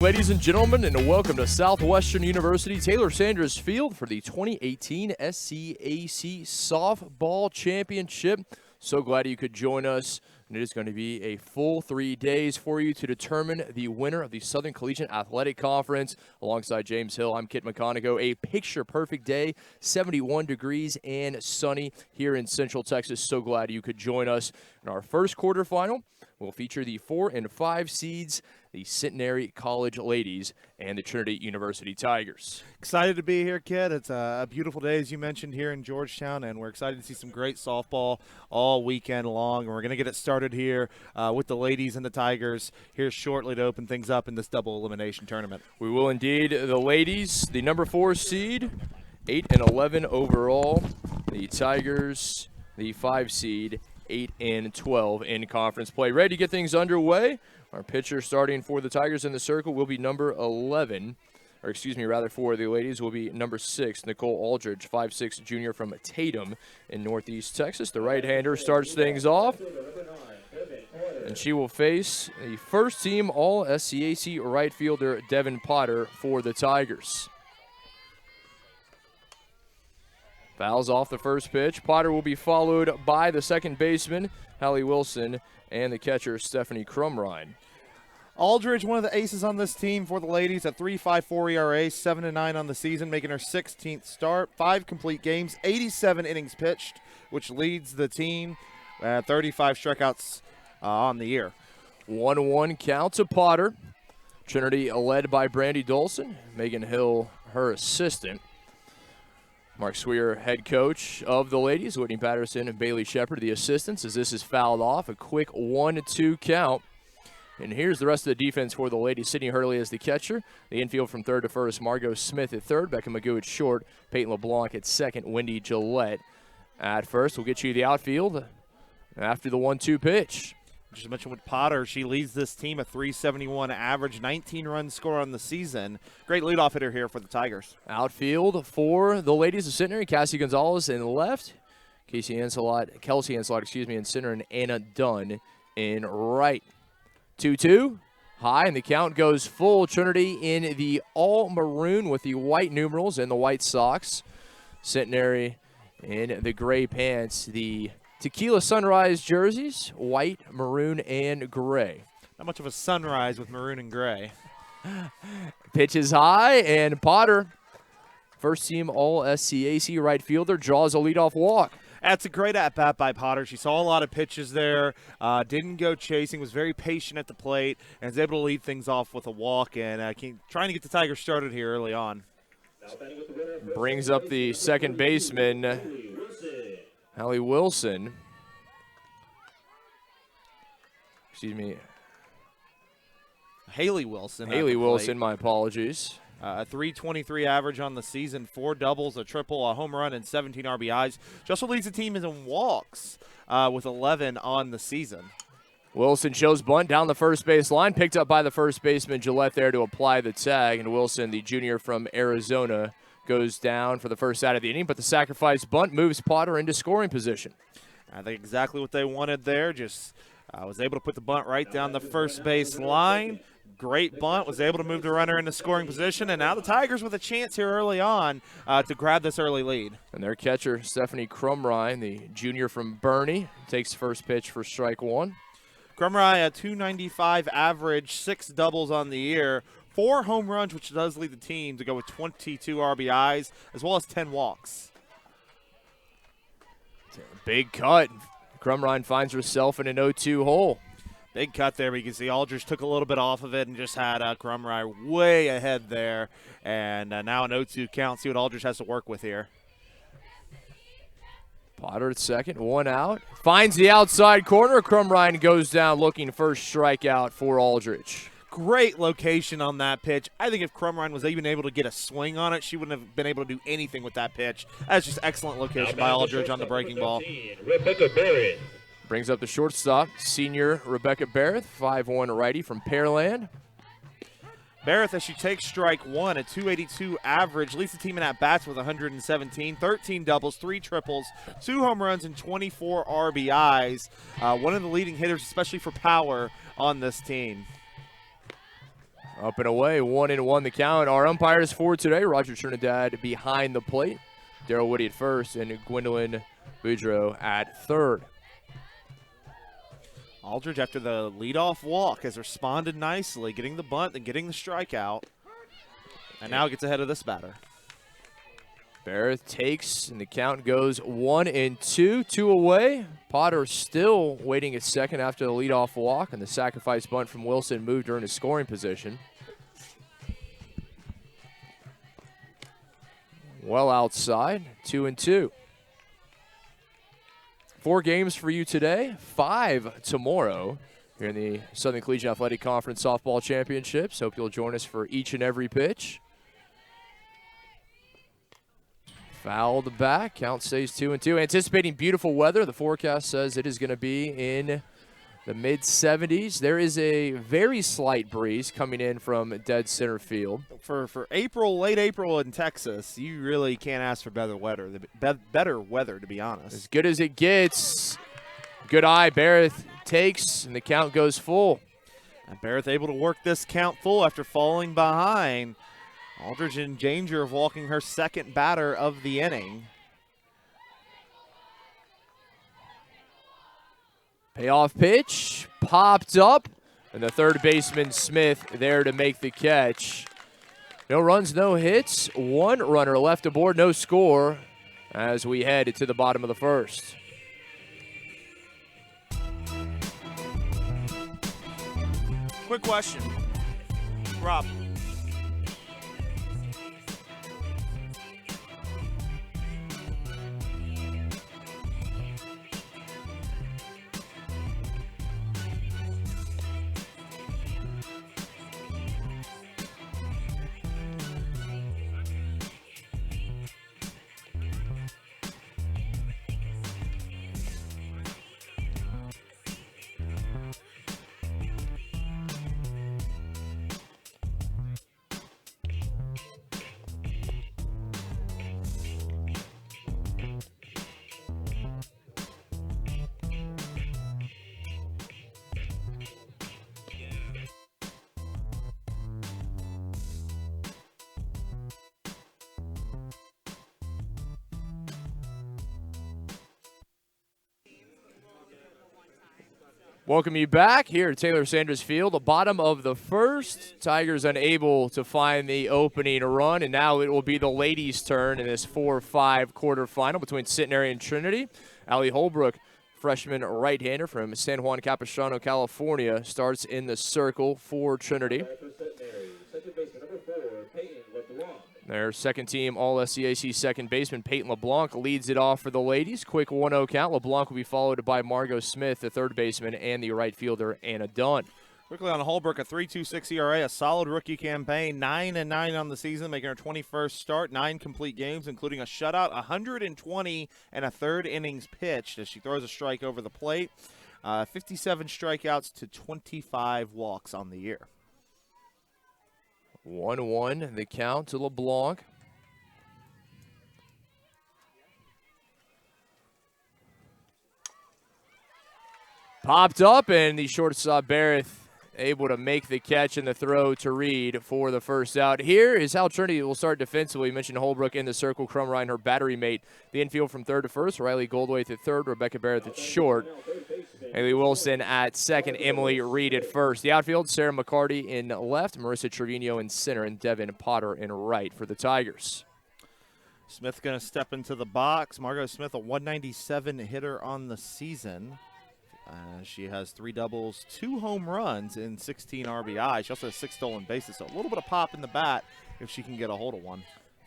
Ladies and gentlemen, and welcome to Southwestern University Taylor Sanders Field for the 2018 SCAC Softball Championship. So glad you could join us. And it is going to be a full 3 days for you to determine the winner of the Southern Collegiate Athletic Conference. Alongside James Hill, I'm Kit McConigo. A picture-perfect day, 71 degrees and sunny here in Central Texas. So glad you could join us. In our first quarterfinal, we'll feature the 4 and 5 seeds, the Centenary College Ladies, and the Trinity University Tigers. Excited to be here, Kid. It's a beautiful day, as you mentioned, here in Georgetown, and we're excited to see some great softball all weekend long. And we're going to get it started here with the ladies and the Tigers here shortly to open things up in this double elimination tournament. We will indeed. The ladies, the number 4 seed, 8 and 11 overall. The Tigers, the 5 seed, 8 and 12 in conference play. Ready to get things underway. Our pitcher starting for the Tigers in the circle will be number 11, or excuse me, rather for the ladies will be number 6, Nicole Aldridge, 5'6" junior from Tatum in Northeast Texas. The right-hander starts things off, and she will face the first-team All-SCAC right fielder Devin Potter for the Tigers. Fouls off the first pitch. Potter will be followed by the second baseman, Hallie Wilson, and the catcher, Stephanie Crumrine. Aldridge, one of the aces on this team for the ladies, a 3.54 ERA, 7-9 on the season, making her 16th start, 5 complete games, 87 innings pitched, which leads the team at 35 strikeouts on the year. 1-1 count to Potter. Trinity led by Brandy Dolson, Megan Hill, her assistant. Mark Swear, head coach of the ladies, Whitney Patterson and Bailey Shepard, the assistants, as this is fouled off. A quick 1-2 count. And here's the rest of the defense for the ladies. Sydney Hurley as the catcher. The infield from third to first, Margot Smith at third, Becca Magoo at short, Peyton LeBlanc at second, Wendy Gillette at first. We'll get you the outfield after the 1-2 pitch. Just mentioned with Potter, she leads this team a 371 average, 19-run score on the season. Great leadoff hitter here for the Tigers. Outfield for the ladies of Centenary, Cassie Gonzalez in left, Kelsey Ancelot, in center, and Anna Dunn in right. 2-2, high, and the count goes full. Trinity in the all-maroon with the white numerals and the white socks. Centenary in the gray pants, the Tequila Sunrise jerseys, white, maroon, and gray. Not much of a sunrise with maroon and gray. Pitch is high, and Potter, first-team All-SCAC right fielder, draws a leadoff walk. That's a great at-bat by Potter. She saw a lot of pitches there, didn't go chasing, was very patient at the plate, and was able to lead things off with a walk, and trying to get the Tigers started here early on. Brings up the second baseman, Hallie Wilson. Haley Wilson. Haley Wilson, my apologies. A 323 average on the season, 4 doubles, a triple, a home run, and 17 RBIs. She also leads the team in walks with 11 on the season. Wilson shows bunt down the first base line, picked up by the first baseman Gillette there to apply the tag, and Wilson, the junior from Arizona, goes down for the first out of the inning, but the sacrifice bunt moves Potter into scoring position. I think exactly what they wanted there, just was able to put the bunt right down the first base line. Great bunt, was able to move the runner into scoring position, and now the Tigers with a chance here early on to grab this early lead. And their catcher, Stephanie Crumrine, the junior from Bernie, takes first pitch for strike one. Crumrine, a 295 average, 6 doubles on the year, 4 home runs, which does lead the team to go with 22 RBIs, as well as 10 walks. Big cut. Crumrine finds herself in an 0-2 hole. Big cut there, but you can see Aldridge took a little bit off of it and just had Crumrine way ahead there. And now an 0-2 count. See what Aldridge has to work with here. Potter at second, 1 out. Finds the outside corner. Crumrine goes down looking for strikeout for Aldridge. Great location on that pitch. I think if Crumrine was even able to get a swing on it, she wouldn't have been able to do anything with that pitch. That's just excellent location by Aldridge on the breaking ball. Rebecca Barrett. Brings up the shortstop, senior Rebecca Barrett, 5'1" righty from Pearland. Barrett, as she takes strike one, a 282 average, leads the team in at-bats with 117, 13 doubles, 3 triples, 2 home runs, and 24 RBIs. One of the leading hitters, especially for power, on this team. Up and away, 1-1 the count. Our umpires for today, Roger Trinidad behind the plate, Daryl Woody at first, and Gwendolyn Boudreau at third. Aldridge, after the leadoff walk, has responded nicely, getting the bunt and getting the strikeout, and now gets ahead of this batter. Barrett takes, and the count goes 1-2, 2 away. Potter still waiting at second after the leadoff walk, and the sacrifice bunt from Wilson moved her into scoring position. Well outside, 2-2. 4 games for you today, 5 tomorrow here in the Southern Collegiate Athletic Conference Softball Championships. Hope you'll join us for each and every pitch. Fouled back, count stays 2-2. Anticipating beautiful weather. The forecast says it is going to be in the mid-70s. There is a very slight breeze coming in from dead center field. For April, late April in Texas, you really can't ask for better weather. Better weather, to be honest. As good as it gets. Good eye. Barrett takes, and the count goes full. And Barrett able to work this count full after falling behind. Aldridge in danger of walking her second batter of the inning. Payoff pitch, popped up, and the third baseman Smith there to make the catch. No runs, no hits, 1 runner left aboard, no score as we head to the bottom of the first. Quick question, Rob. Welcome you back here at Taylor Sanders Field, the bottom of the first. Tigers unable to find the opening run, and now it will be the ladies' turn in this 4-5 quarterfinal between Centenary and Trinity. Allie Holbrook, freshman right-hander from San Juan Capistrano, California, starts in the circle for Trinity. Their second team All-SCAC second baseman Peyton LeBlanc leads it off for the ladies. Quick 1-0 count. LeBlanc will be followed by Margot Smith, the third baseman, and the right fielder Anna Dunn. Quickly on Holbrook, a 3.26 ERA, a solid rookie campaign, 9-9 on the season, making her 21st start, 9 complete games, including a shutout, 120 and a third innings pitched as she throws a strike over the plate. 57 strikeouts to 25 walks on the year. 1-1 the count to LeBlanc. Popped up, and the shortstop Barrett able to make the catch and the throw to Reed for the first out. Here is how Trinity will start defensively. You mentioned Holbrook in the circle, Crumrine, her battery mate. The infield from third to first, Riley Goldwaite at third, Rebecca Barrett at short. Haley Wilson at second, Emily Reed at first. The outfield, Sarah McCarty in left, Marissa Trevino in center, and Devin Potter in right for the Tigers. Smith going to step into the box. Margot Smith, a 197 hitter on the season. She has 3 doubles, 2 home runs, and 16 RBI. She also has 6 stolen bases, so a little bit of pop in the bat if she can get a hold of one.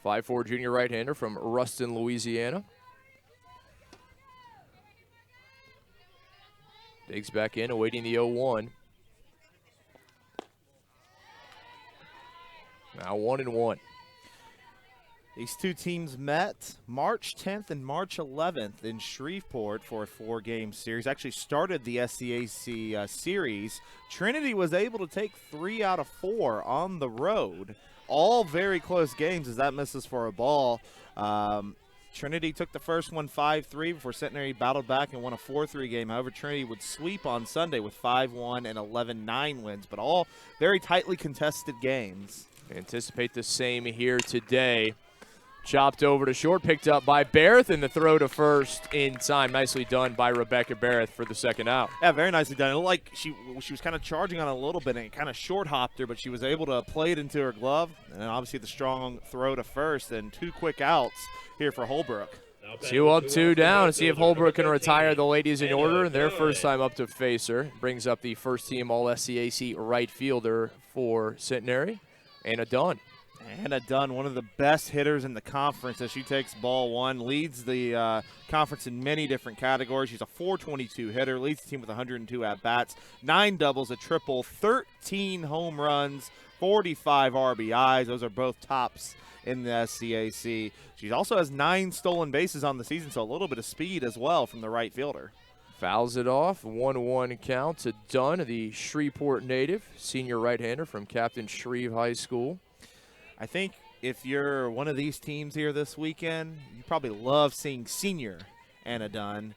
5'4" junior right-hander from Ruston, Louisiana. Digs back in, awaiting the 0-1. Now 1-1. These two teams met March 10th and March 11th in Shreveport for a 4-game series. Actually started the SCAC series. Trinity was able to take 3 out of 4 on the road. All very close games as that misses for a ball. Trinity took the first one 5-3 before Centenary battled back and won a 4-3 game. However, Trinity would sweep on Sunday with 5-1 and 11-9 wins, but all very tightly contested games. Anticipate the same here today. Chopped over to short, picked up by Barrett, and the throw to first in time. Nicely done by Rebecca Barrett for the second out. Yeah, very nicely done. It looked like she was kind of charging on it a little bit, and it kind of short-hopped her, but she was able to play it into her glove. And then obviously the strong throw to first, and 2 quick outs here for Holbrook. 2 up, 2 down. See if Holbrook can retire the ladies in order. Their first time up to face her. Brings up the first-team All-SCAC right fielder for Centenary, Anna Dunn. Anna Dunn, one of the best hitters in the conference as she takes ball one, leads the conference in many different categories. She's a .422 hitter, leads the team with 102 at-bats, 9 doubles, a triple, 13 home runs, 45 RBIs. Those are both tops in the SCAC. She also has 9 stolen bases on the season, so a little bit of speed as well from the right fielder. Fouls it off, 1-1 count to Dunn, the Shreveport native, senior right-hander from Captain Shreve High School. I think if you're one of these teams here this weekend, you probably love seeing senior Anna Dunn,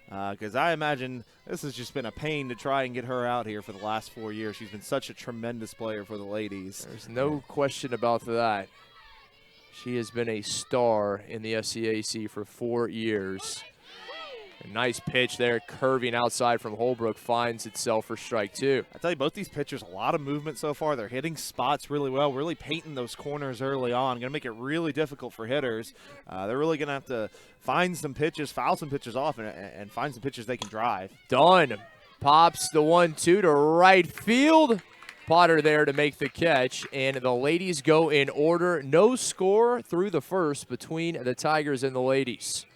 because I imagine this has just been a pain to try and get her out here for the last 4 years. She's been such a tremendous player for the ladies. There's no question about that. She has been a star in the SCAC for 4 years. A nice pitch there, curving outside from Holbrook, finds itself for strike 2. I tell you, both these pitchers, a lot of movement so far. They're hitting spots really well, really painting those corners early on. Going to make it really difficult for hitters. They're really going to have to find some pitches, foul some pitches off, and find some pitches they can drive. Dunn pops the 1-2 to right field. Potter there to make the catch, and the ladies go in order. No score through the first between the Tigers and the ladies.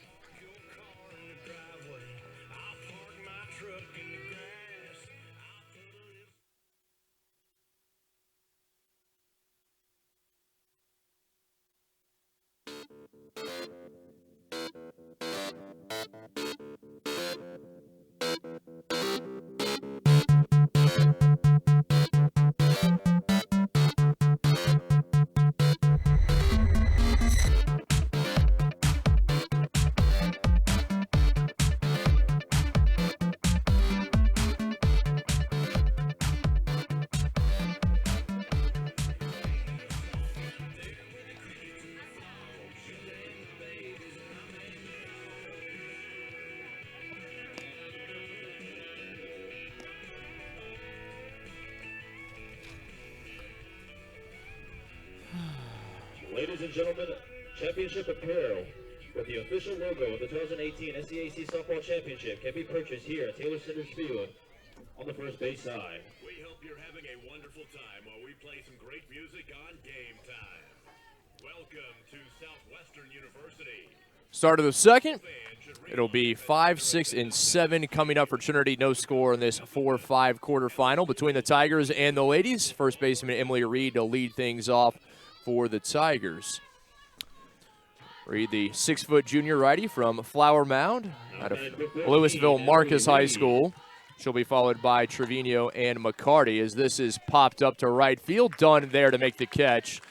Ladies and gentlemen, championship apparel with the official logo of the 2018 SCAC Softball Championship can be purchased here at Taylor Sanders Field on the first base side. We hope you're having a wonderful time while we play some great music on Game Time. Welcome to Southwestern University. Start of the second. It'll be 5, 6, and 7 coming up for Trinity. No score in this 4-5 quarterfinal between the Tigers and the ladies. First baseman Emily Reed to lead things off for the Tigers. Reed, the 6-foot junior righty from Flower Mound out of Louisville Marcus High School. She'll be followed by Trevino and McCarty as this is popped up to right field. Dunn there to make the catch.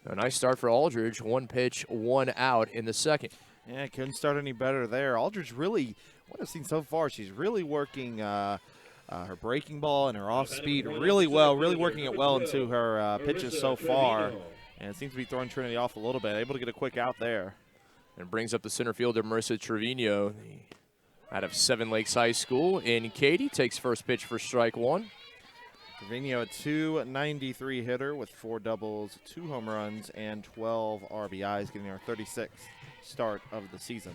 A nice start for Aldridge. 1 pitch, 1 out in the second. Yeah, couldn't start any better there. Aldridge really, what I've seen so far, she's really working her breaking ball and her off speed really well, really working it well into her pitches so far. And it seems to be throwing Trinity off a little bit. Able to get a quick out there. And brings up the center fielder, Marissa Trevino, out of Seven Lakes High School in Katy. Takes first pitch for strike 1. Trevino, a .293 hitter with 4 doubles, 2 home runs, and 12 RBIs, getting our 36th start of the season.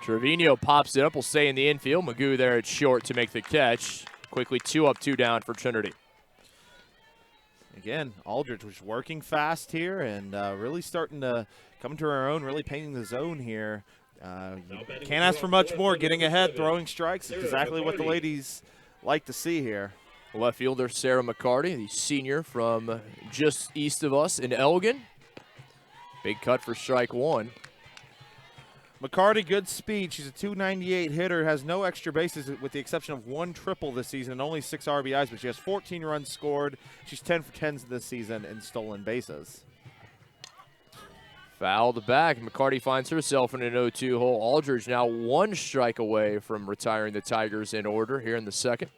Trevino pops it up. Will stay in the infield. Magoo there at short to make the catch. Quickly 2 up, 2 down for Trinity. Again, Aldridge was working fast here and really starting to come to her own, really painting the zone here. Can't ask for much more. Getting ahead, throwing strikes is exactly what the ladies like to see here. Left fielder Sarah McCarty, the senior from just east of us in Elgin. Big cut for strike 1. McCarty, good speed. She's a .298 hitter, has no extra bases with the exception of 1 triple this season and only 6 RBIs, but she has 14 runs scored. She's 10 for 10 this season in stolen bases. Fouled back. McCarty finds herself in an 0-2 hole. Aldridge now 1 strike away from retiring the Tigers in order here in the second.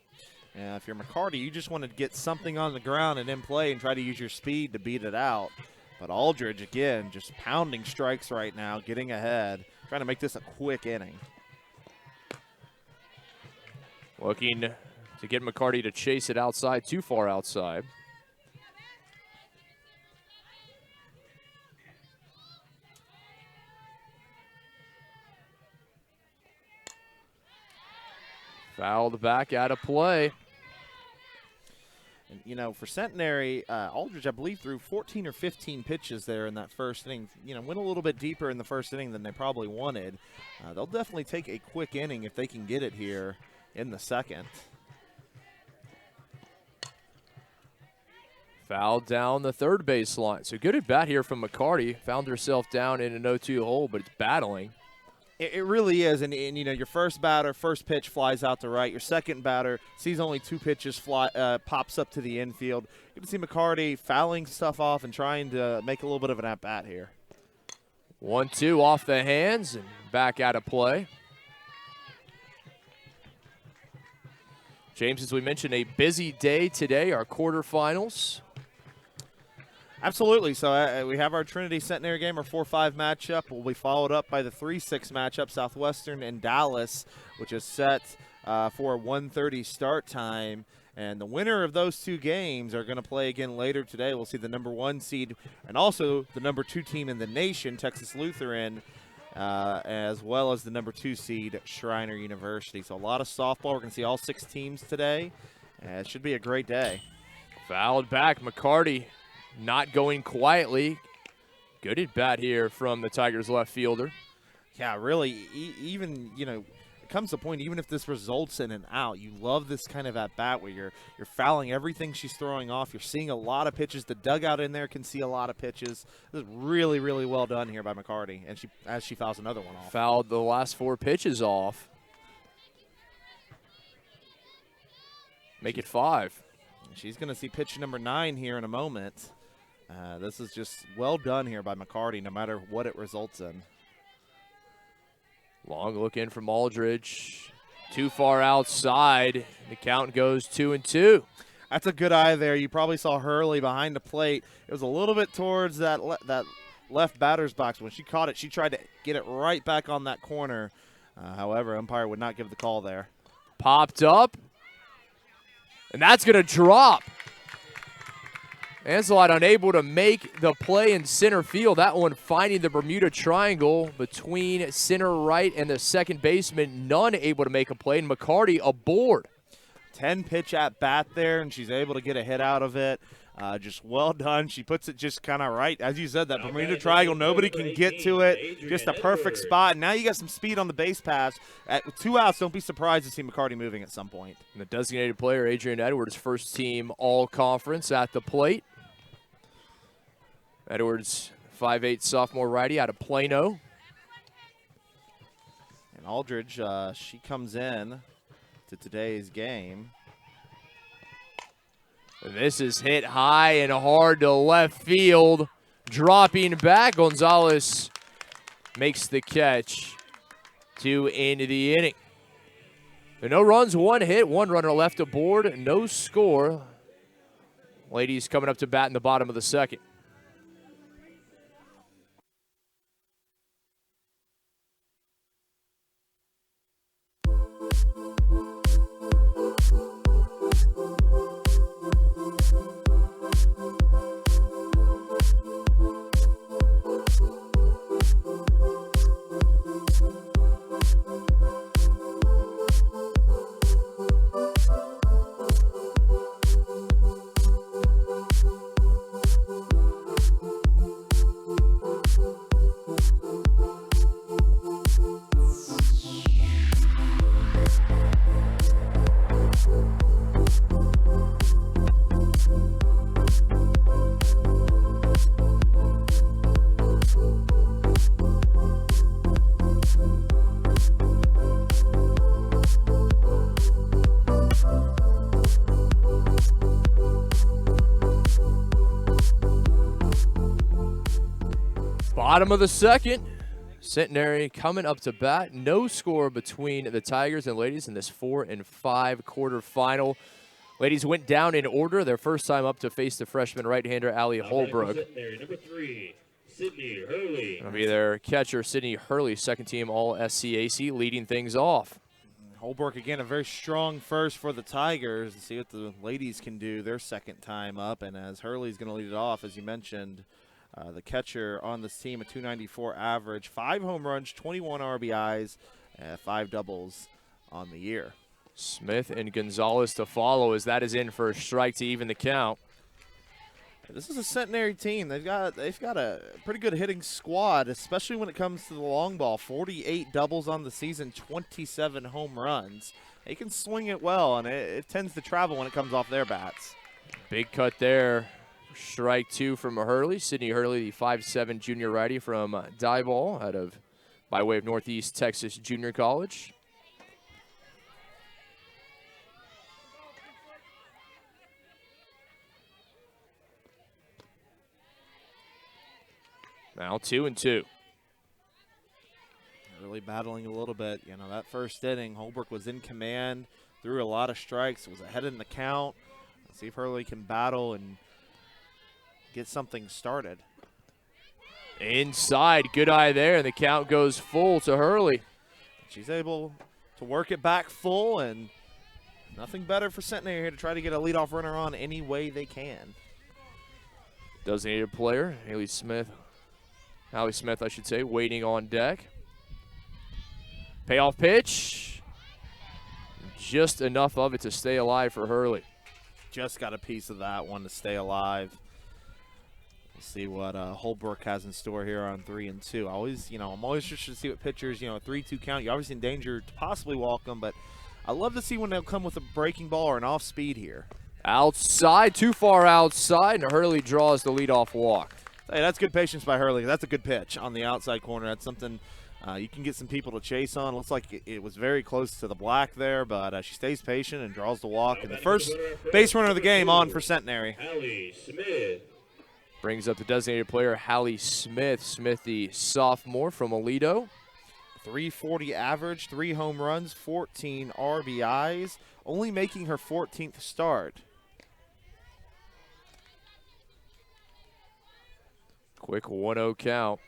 Yeah, if you're McCarty, you just want to get something on the ground and in play and try to use your speed to beat it out. But Aldridge, again, just pounding strikes right now, getting ahead, trying to make this a quick inning. Looking to get McCarty to chase it outside, too far outside. Fouled back, out of play. And, you know, for Centenary, Aldridge, I believe, threw 14 or 15 pitches there in that first inning. You know, went a little bit deeper in the first inning than they probably wanted. They'll definitely take a quick inning if they can get it here in the second. Fouled down the third baseline. So good at bat here from McCarty. Found herself down in an 0-2 hole, but it's battling. It really is, and you know, your first batter, first pitch flies out to right. Your second batter sees only 2 pitches pops up to the infield. You can see McCarty fouling stuff off and trying to make a little bit of an at-bat here. 1-2 off the hands and back out of play. James, as we mentioned, a busy day today, our quarterfinals. Absolutely. So we have our Trinity Centenary game, our 4-5 matchup. Will be followed up by the 3-6 matchup, Southwestern and Dallas, which is set for a 1:30 start time. And the winner of those 2 games are going to play again later today. We'll see the number 1 seed and also the number 2 team in the nation, Texas Lutheran, as well as the number 2 seed, Shriner University. So a lot of softball. We're going to see all 6 teams today. It should be a great day. Fouled back, McCarty. Not going quietly. Good at bat here from the Tigers left fielder. Yeah, really, even, you know, it comes to a point, even if this results in an out, you love this kind of at bat where you're fouling everything she's throwing off. You're seeing a lot of pitches. The dugout in there can see a lot of pitches. This is really, really well done here by McCarty, and she fouls another one off. Fouled the last 4 pitches off. Make it 5. She's going to see pitch number 9 here in a moment. This is just well done here by McCarty, no matter what it results in. Long look in from Aldridge. Too far outside. The count goes 2-2. That's a good eye there. You probably saw Hurley behind the plate. It was a little bit towards that left batter's box. When she caught it, she tried to get it right back on that corner. However, umpire would not give the call there. Popped up. And that's going to drop. Ancelot unable to make the play in center field. That one finding the Bermuda Triangle between center right and the second baseman. None able to make a play. And McCarty aboard. 10-pitch at bat there, and she's able to get a hit out of it. Just well done. She puts it just kind of right. As you said, that Bermuda Triangle, nobody can get to it. Just a perfect spot. And now you got some speed on the base pass. At 2 outs, don't be surprised to see McCarty moving at some point. And the designated player, Adrian Edwards, first team all-conference at the plate. Edwards, 5'8" sophomore righty out of Plano. And Aldridge, she comes in to today's game. This is hit high and hard to left field. Dropping back, Gonzalez makes the catch to end the inning. But no runs, 1 hit, 1 runner left aboard, no score. Ladies coming up to bat in the bottom of the second. Bottom of the second. Centenary coming up to bat. No score between the Tigers and Ladies in this 4 and 5 quarterfinal. Ladies went down in order. Their first time up to face the freshman right-hander Allie Holbrook. Centenary, number 3, Sydney Hurley. It'll be their catcher, Sydney Hurley, second team All-SCAC, leading things off. Holbrook, again, a very strong first for the Tigers. And see what the ladies can do their second time up. And as Hurley's going to lead it off, as you mentioned, the catcher on this team, a .294 average, 5 home runs, 21 RBIs, 5 doubles on the year. Smith and Gonzalez to follow as that is in for a strike to even the count. This is a Centenary team. They've got a pretty good hitting squad, especially when it comes to the long ball. 48 doubles on the season, 27 home runs. They can swing it well, and it tends to travel when it comes off their bats. Big cut there. Strike 2 from Hurley. Sydney Hurley, the 5'7" junior righty from Diboll, by way of Northeast Texas Junior College. Now 2-2. Really battling a little bit. You know, that first inning, Holbrook was in command, threw a lot of strikes, was ahead in the count. Let's see if Hurley can battle and get something started. Inside, good eye there, and the count goes full to Hurley. She's able to work it back full, and nothing better for Centenary here to try to get a leadoff runner on any way they can. Designated player, Hallie Smith, I should say, waiting on deck. Payoff pitch. Just enough of it to stay alive for Hurley. Just got a piece of that one to stay alive. We'll see what Holbrook has in store here on 3-2. I'm always interested to see what pitchers, a 3-2 count. You're obviously in danger to possibly walk them, but I love to see when they'll come with a breaking ball or an off speed here. Outside, too far outside, and Hurley draws the leadoff walk. Hey, that's good patience by Hurley. That's a good pitch on the outside corner. That's something you can get some people to chase on. Looks like it was very close to the black there, but she stays patient and draws the walk. And the first base runner of the game on for Centenary. Hallie Smith. Brings up the designated player, Hallie Smith. Smith, the sophomore from Aledo. 340 average, 3 home runs, 14 RBIs, only making her 14th start. Quick 1-0 count.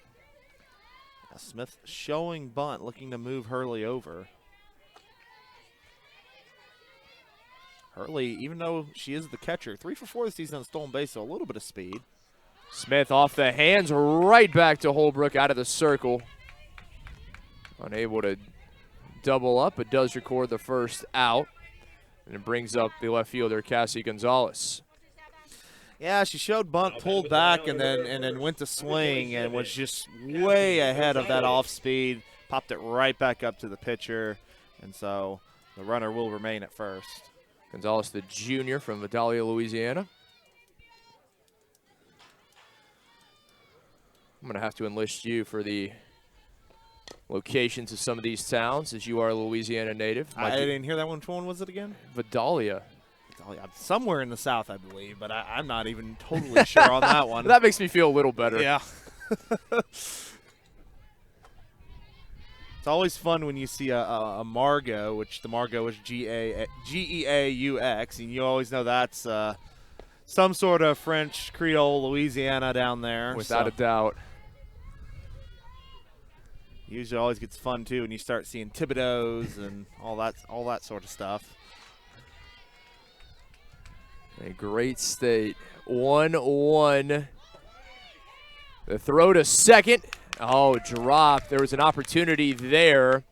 Smith showing bunt, looking to move Hurley over. Hurley, even though she is the catcher, 3 for 4 this season on stolen base, so a little bit of speed. Smith off the hands, right back to Holbrook out of the circle. Unable to double up, but does record the first out. And it brings up the left fielder, Cassie Gonzalez. Yeah, she showed bunt, pulled back, and then went to swing and was just way ahead of that off speed. Popped it right back up to the pitcher, and so the runner will remain at first. Gonzalez, the junior from Vidalia, Louisiana. I'm going to have to enlist you for the locations of some of these towns, as you are a Louisiana native. I didn't hear that one. Which one was it again? Vidalia. Somewhere in the south, I believe, but I'm not even totally sure on that one. That makes me feel a little better. Yeah. It's always fun when you see a Margot, which the Margot is Geaux, and you always know that's some sort of French Creole Louisiana down there. Without a doubt. Usually always gets fun, too, when you start seeing Thibodeau's and all that sort of stuff. A great state. 1-1. The throw to second. Oh, dropped. There was an opportunity there.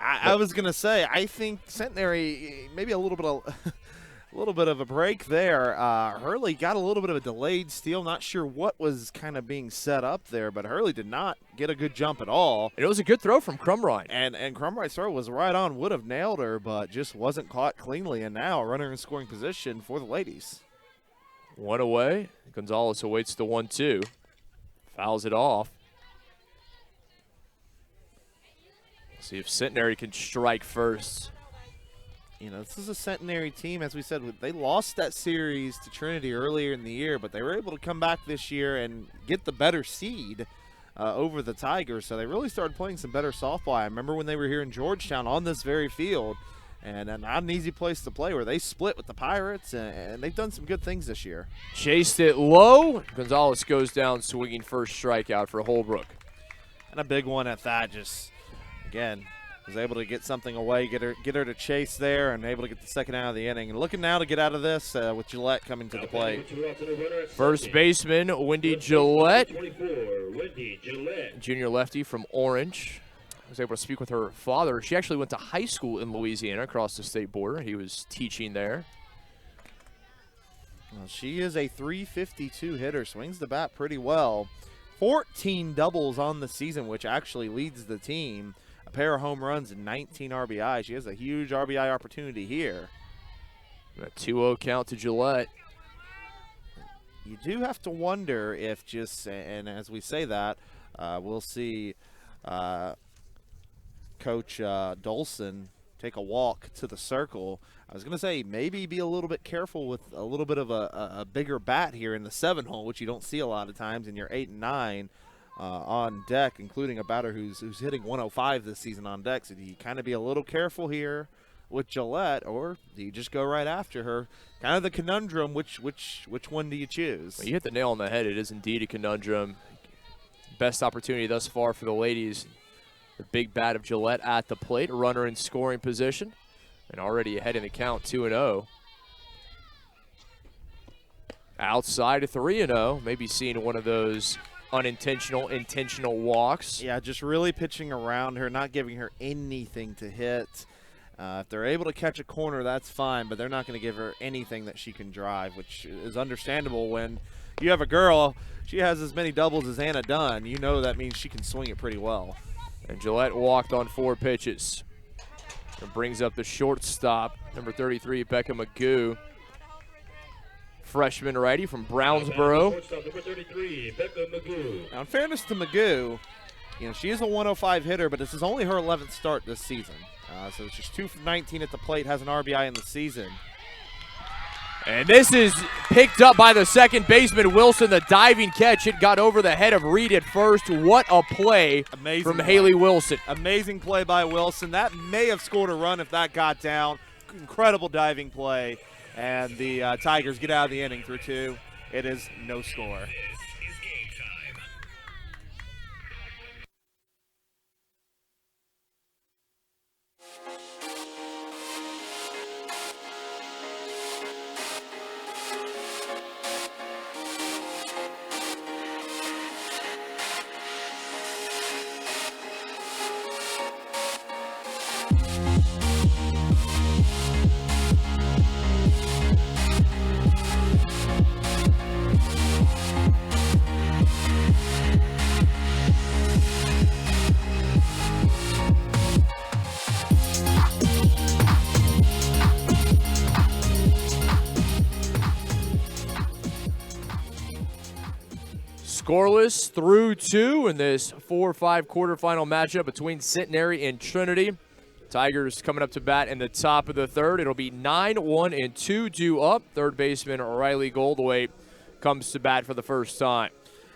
I was going to say, I think Centenary, maybe a little bit of a break there. Hurley got a little bit of a delayed steal. Not sure what was kind of being set up there, but Hurley did not get a good jump at all. And it was a good throw from Crumrine. And Crumrine's throw was right on, would have nailed her, but just wasn't caught cleanly. And now a runner in scoring position for the ladies. 1 away. Gonzalez awaits the 1-2. Fouls it off. See if Centenary can strike first. You know, this is a Centenary team, as we said, they lost that series to Trinity earlier in the year, but they were able to come back this year and get the better seed. over the Tigers, so they really started playing some better softball. I remember when they were here in Georgetown on this very field, and not an easy place to play, where they split with the Pirates, and they've done some good things this year. Chased it low. Gonzalez goes down swinging first strikeout for Holbrook. And a big one at that. Just, again, was able to get something away, get her to chase there, and able to get the second out of the inning. And looking now to get out of this with Gillette coming to the plate. First baseman, Wendy Gillette. 24, Wendy Gillette. Junior lefty from Orange. I was able to speak with her father. She actually went to high school in Louisiana across the state border. He was teaching there. Well, she is a .352 hitter, swings the bat pretty well. 14 doubles on the season, which actually leads the team. A pair of home runs and 19 RBI. She has a huge RBI opportunity here. A 2-0 count to Gillette. You do have to wonder if just, and as we say that, we'll see Coach Dolson take a walk to the circle. I was going to say maybe be a little bit careful with a little bit of a bigger bat here in the 7-hole, which you don't see a lot of times in your 8 and 9 on deck, including a batter who's hitting 105 this season on deck. So do you kind of be a little careful here with Gillette, or do you just go right after her? Kind of the conundrum, which one do you choose? Well, you hit the nail on the head. It is indeed a conundrum. Best opportunity thus far for the ladies. The big bat of Gillette at the plate, a runner in scoring position, and already ahead in the count, 2-0. Outside of 3-0, maybe seeing one of those unintentional, intentional walks. Yeah, just really pitching around her, not giving her anything to hit. If they're able to catch a corner, that's fine, but they're not going to give her anything that she can drive, which is understandable when you have a girl. She has as many doubles as Anna Dunn. You know that means she can swing it pretty well. And Gillette walked on 4 pitches. And brings up the shortstop, number 33, Becca Magoo. Freshman righty from Brownsboro. Shortstop, number 33, Becca Magoo. Now, in fairness to Magoo, she is a 105 hitter, but this is only her 11th start this season. So she's 2 from 19 at the plate, has an RBI in the season. And this is picked up by the second baseman, Wilson. The diving catch. It got over the head of Reed at first. What a play from Haley Wilson. Amazing play by Wilson. That may have scored a run if that got down. Incredible diving play. And the Tigers get out of the inning through 2. It is no score. This is game time. Scoreless through 2 in this 4-5 quarterfinal matchup between Centenary and Trinity. Tigers coming up to bat in the top of the 3rd. It'll be 9-1 and 2 due up. Third baseman Riley Goldthwait comes to bat for the first time.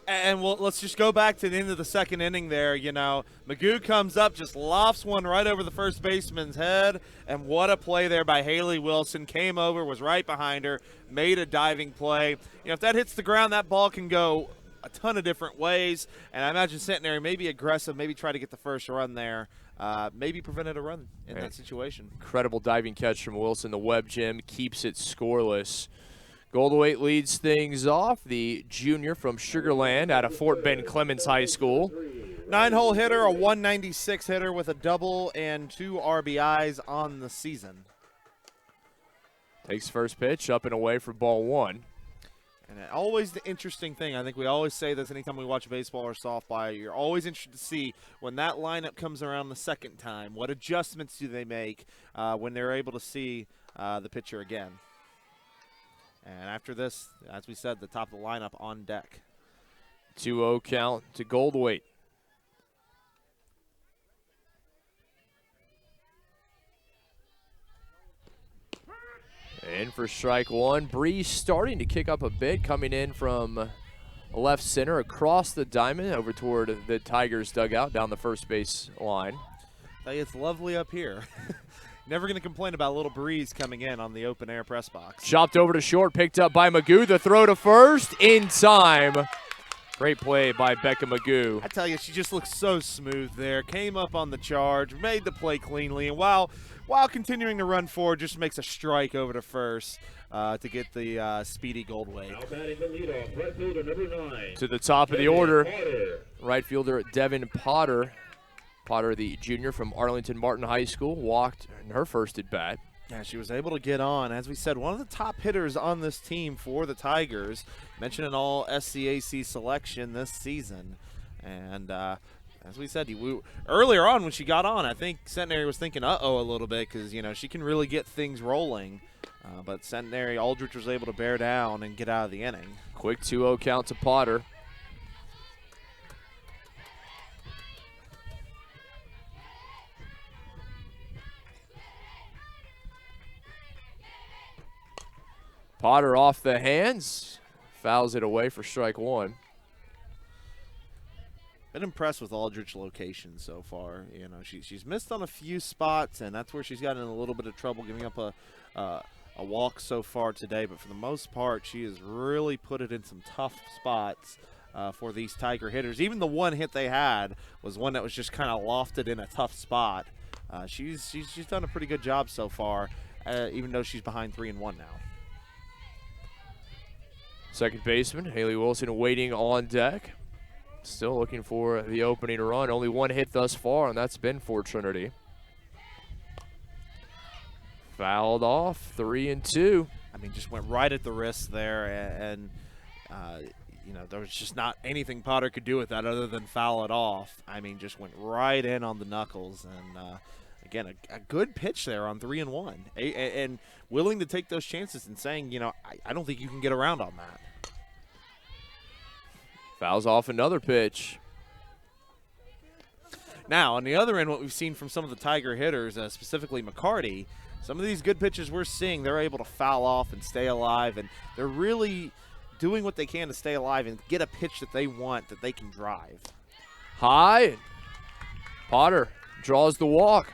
And let's just go back to the end of the 2nd inning there. Magoo comes up, just lofts one right over the first baseman's head. And what a play there by Haley Wilson. Came over, was right behind her, made a diving play. If that hits the ground, that ball can go a ton of different ways. And I imagine Centenary may be aggressive, maybe try to get the first run there. Maybe prevented a run in that situation. Incredible diving catch from Wilson. The Webb Gym keeps it scoreless. Goldthwait leads things off, the junior from Sugar Land out of Fort Bend Clemens High School. 9-hole hitter, a 196 hitter with a double and 2 RBIs on the season. Takes first pitch, up and away for ball 1. And always the interesting thing, I think we always say this anytime we watch baseball or softball, you're always interested to see when that lineup comes around the second time, what adjustments do they make when they're able to see the pitcher again. And after this, as we said, the top of the lineup on deck. 2-0 count to Goldthwait. In for strike 1. Bree starting to kick up a bit, coming in from left center across the diamond over toward the Tigers dugout down the first base line. It's lovely up here. Never going to complain about a little breeze coming in on the open air press box. Chopped over to short, picked up by Magoo. The throw to first in time. Great play by Becca Magoo. I tell you, she just looks so smooth there. Came up on the charge, made the play cleanly, and while continuing to run forward, just makes a strike over to first to get the speedy gold wave. Now batting the leadoff, right fielder number 9. To the top of the order, Potter. right fielder Devin Potter. Potter, the junior from Arlington Martin High School, walked in her first at bat. Yeah, she was able to get on. As we said, one of the top hitters on this team for the Tigers. Mentioned an all SCAC selection this season. And as we said, earlier on when she got on, I think Centenary was thinking, uh-oh, a little bit, because, you know, she can really get things rolling. But Centenary, Aldrich was able to bear down and get out of the inning. Quick 2-0 count to Potter. Potter off the hands, fouls it away for strike one. Been impressed with Aldrich's location so far. You know, she's missed on a few spots, and that's where she's gotten in a little bit of trouble giving up a walk so far today. But for the most part, she has really put it in some tough spots for these Tiger hitters. Even the one hit they had was one that was just kind of lofted in a tough spot. She's done a pretty good job so far, even though she's behind 3-1 now. Second baseman, Haley Wilson, waiting on deck. Still looking for the opening run. Only one hit thus far, and that's been for Trinity. Fouled off, 3-2. I mean, just went right at the wrist there, and you know, there was just not anything Potter could do with that other than foul it off. I mean, just went right in on the knuckles, and again, a good pitch there on 3-1, and willing to take those chances and saying, you know, I don't think you can get around on that. Fouls off another pitch. Now, on the other end, what we've seen from some of the Tiger hitters, specifically McCarty, some of these good pitches we're seeing, they're able to foul off and stay alive, and they're really doing what they can to stay alive and get a pitch that they want, that they can drive. High. Potter draws the walk.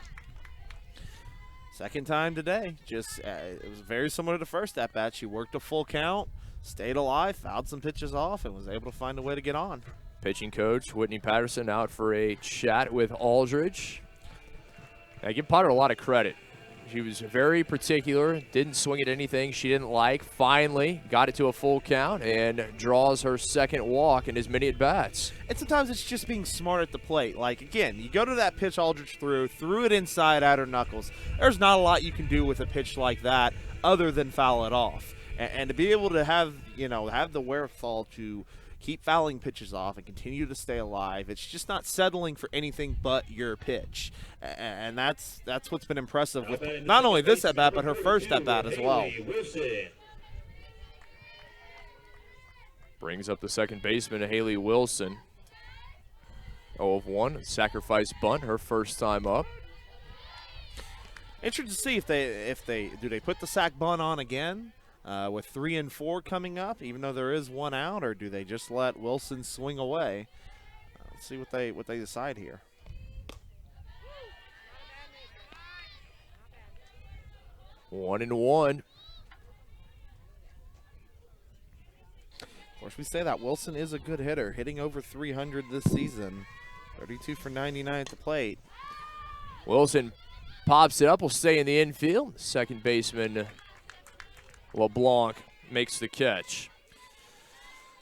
Second time today. Just it was very similar to the first at-bat. She worked a full count, stayed alive, fouled some pitches off, and was able to find a way to get on. Pitching coach Whitney Patterson out for a chat with Aldrich. I give Potter a lot of credit. She was very particular, didn't swing at anything she didn't like. Finally got it to a full count and draws her second walk in as many at-bats. And sometimes it's just being smart at the plate. Like, again, you go to that pitch Aldrich threw it inside at her knuckles. There's not a lot you can do with a pitch like that other than foul it off. And to be able to have the wherewithal to keep fouling pitches off and continue to stay alive. It's just not settling for anything but your pitch. And that's what's been impressive with not only this at-bat, but her first at-bat as well. Brings up the second baseman, Haley Wilson. 0-1, sacrifice bunt, her first time up. Interested to see if they put the sac bunt on again with 3 and 4 coming up, even though there is one out, or do they just let Wilson swing away? Let's see what they decide here. One and one. Of course, we say that Wilson is a good hitter, hitting over 300 this season. 32 for 99 at the plate. Wilson pops it up, will stay in the infield. Second baseman LeBlanc makes the catch.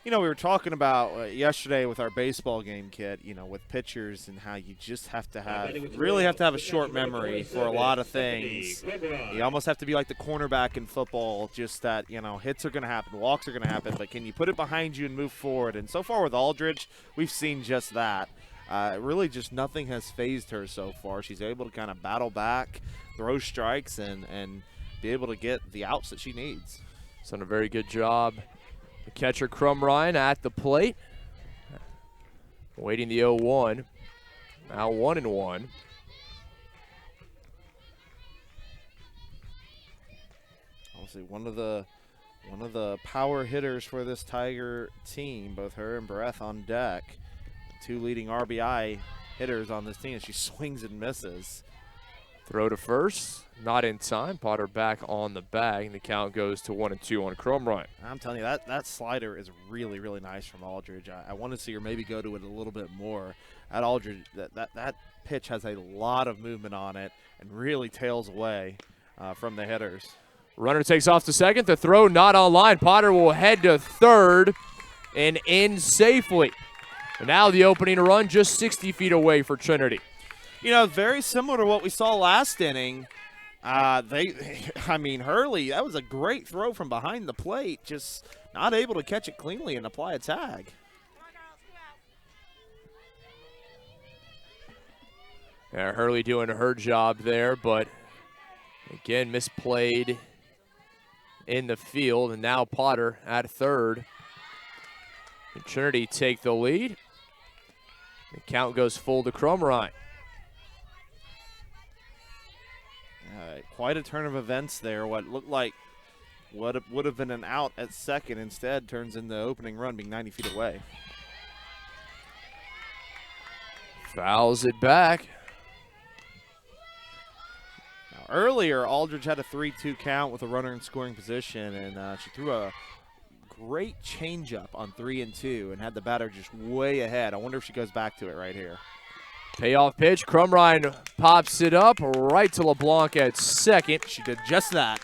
You know, we were talking about yesterday with our baseball game kit, you know, with pitchers and how you just have to really have a short memory for a lot of things. You almost have to be like the cornerback in football, just that, you know, hits are going to happen, walks are going to happen, but can you put it behind you and move forward? And so far with Aldrich, we've seen just that. Really just nothing has phased her so far. She's able to kind of battle back, throw strikes, and be able to get the outs that she needs. She's done a very good job. The catcher, Crum Ryan, at the plate. Waiting the 0-1. Now 1 and 1. Obviously, one of the One of the power hitters for this Tiger team, both her and Breth on deck. Two leading RBI hitters on this team, and she swings and misses. Throw to first, not in time. Potter back on the bag, and the count goes to 1-2 on Chrome Ryan. I'm telling you, that slider is really, really nice from Aldridge. I want to see her maybe go to it a little bit more. At Aldridge, that pitch has a lot of movement on it and really tails away from the hitters. Runner takes off to second. The throw not on line. Potter will head to third and in safely. And now the opening run just 60 feet away for Trinity. You know, very similar to what we saw last inning. Hurley, that was a great throw from behind the plate, just not able to catch it cleanly and apply a tag. Yeah, Hurley doing her job there, but again, misplayed in the field, and now Potter at third. And Trinity take the lead. The count goes full to Chrome Ryan. Quite a turn of events there. What looked like what would have been an out at second instead turns into opening run being 90 feet away. Fouls it back. Now, earlier, Aldridge had a 3-2 count with a runner in scoring position, and she threw a great changeup on 3-2 and had the batter just way ahead. I wonder if she goes back to it right here. Payoff pitch. Chrome Ryan pops it up right to LeBlanc at second. She did just that.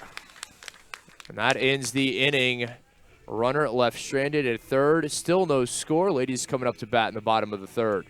And that ends the inning. Runner left stranded at third. Still no score. Ladies coming up to bat in the bottom of the third.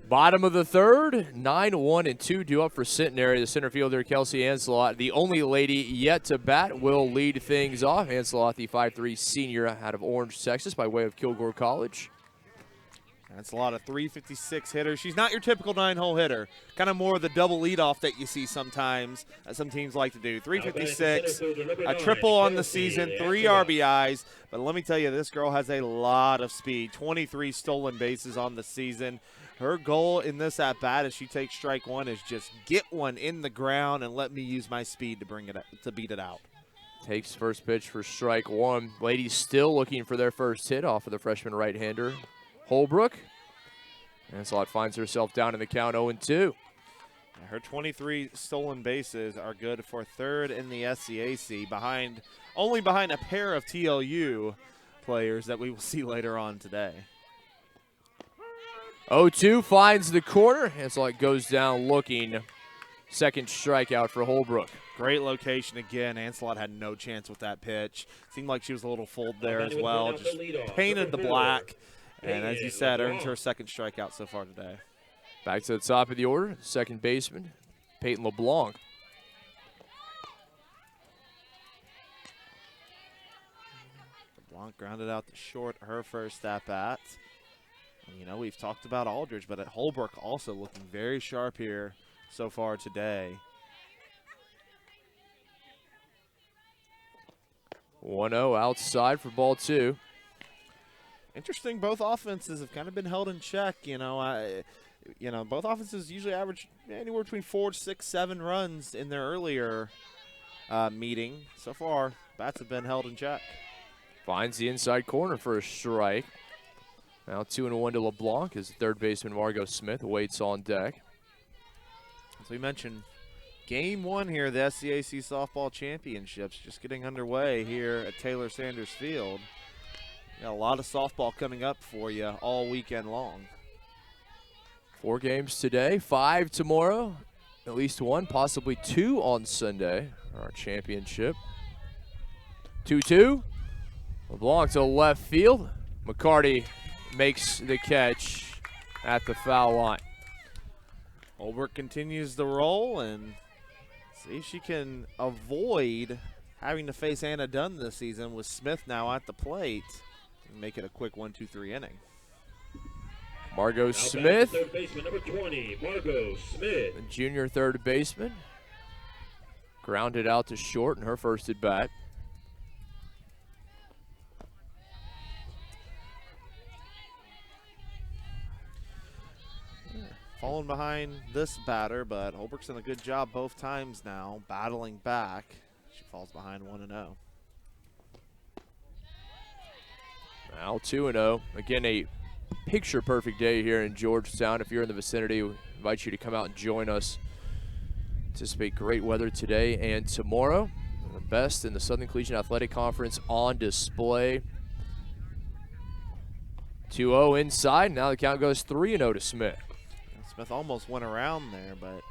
Bottom of the third, 9-1-2 due up for Centenary. The center fielder, Kelsey Ancelot, the only lady yet to bat, will lead things off. Ancelot, the 5'3" senior out of Orange, Texas, by way of Kilgore College. That's a lot of 356 hitters. She's not your typical 9-hole hitter. Kind of more of the double leadoff that you see sometimes that some teams like to do. 356, a triple on the season, 3 RBIs. But let me tell you, this girl has a lot of speed. 23 stolen bases on the season. Her goal in this at-bat as she takes strike one is just get one in the ground and let me use my speed to beat it out. Takes first pitch for strike one. Ladies still looking for their first hit off of the freshman right-hander, Holbrook. Ancelot finds herself down in the count 0-2. Her 23 stolen bases are good for third in the SCAC, only behind a pair of TLU players that we will see later on today. 0-2 finds the corner. Ancelot goes down looking. Second strikeout for Holbrook. Great location again. Ancelot had no chance with that pitch. Seemed like she was a little full there as well. Just painted the black. And as you said, earns her second strikeout so far today. Back to the top of the order, second baseman, Peyton LeBlanc. LeBlanc grounded out to short her first at-bat. You know, we've talked about Aldridge, but at Holbrook also looking very sharp here so far today. 1-0 outside for ball two. Interesting, both offenses have kind of been held in check. Both offenses usually average anywhere between 4, 6, 7 runs in their earlier meeting. So far, bats have been held in check. Finds the inside corner for a strike. Now 2-1 to LeBlanc as third baseman Margot Smith waits on deck. As we mentioned, Game 1 here of the SCAC Softball Championships just getting underway here at Taylor Sanders Field. Got a lot of softball coming up for you all weekend long. 4 games today, 5 tomorrow, at least 1, possibly 2 on Sunday, our championship. 2-2, LeBlanc to left field. McCarty makes the catch at the foul line. Holbrook continues the roll and see if she can avoid having to face Anna Dunn this season with Smith now at the plate and make it a quick 1-2-3 inning. Margot Smith, third baseman number 20, Margot Smith. the junior third baseman, grounded out to short in her first at bat. Falling behind this batter, but Holbrook's done a good job both times now, battling back. She falls behind 1-0. Now 2-0. Again, a picture-perfect day here in Georgetown. If you're in the vicinity, we invite you to come out and join us. Anticipate great weather today and tomorrow. The best in the Southern Collegiate Athletic Conference on display. 2-0 inside. Now the count goes 3-0 to Smith. Smith almost went around there, but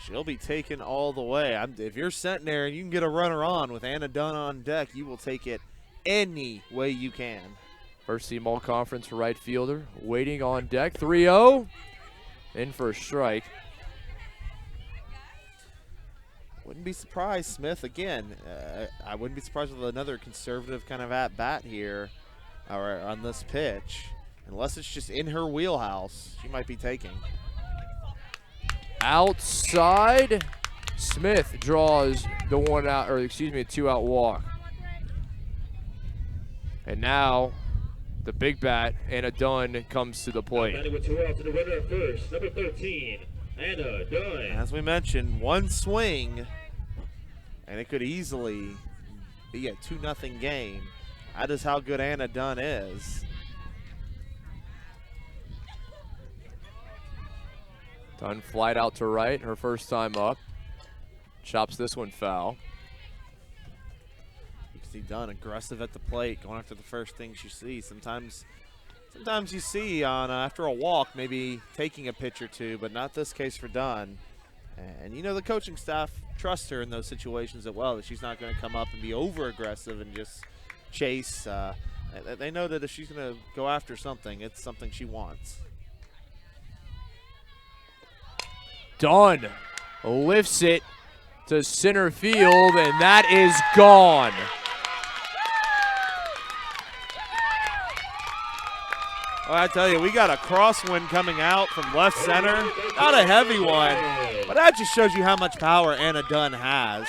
she'll be taken all the way. If you're Centenary and you can get a runner on with Anna Dunn on deck, you will take it any way you can. First team all-conference right fielder waiting on deck. 3-0. In for a strike. Wouldn't be surprised, Smith, again. I wouldn't be surprised with another conservative kind of at-bat here or on this pitch. Unless it's just in her wheelhouse, she might be taking. Outside, Smith draws the 2-out walk. And now the big bat, Anna Dunn, comes to the plate. Batting with 2 outs to the runner at first, number 13, Anna Dunn. As we mentioned, one swing, and it could easily be a 2-0 game. That is how good Anna Dunn is. Dunn flied out to right, her first time up. Chops this one foul. You can see Dunn aggressive at the plate, going after the first thing she sees. Sometimes you see on after a walk maybe taking a pitch or two, but not this case for Dunn. And you know the coaching staff trusts her in those situations as well, that she's not going to come up and be over aggressive and just chase. They know that if she's going to go after something, it's something she wants. Dunn lifts it to center field, and that is gone. Well, I tell you, we got a crosswind coming out from left center. Not a heavy one, but that just shows you how much power Anna Dunn has.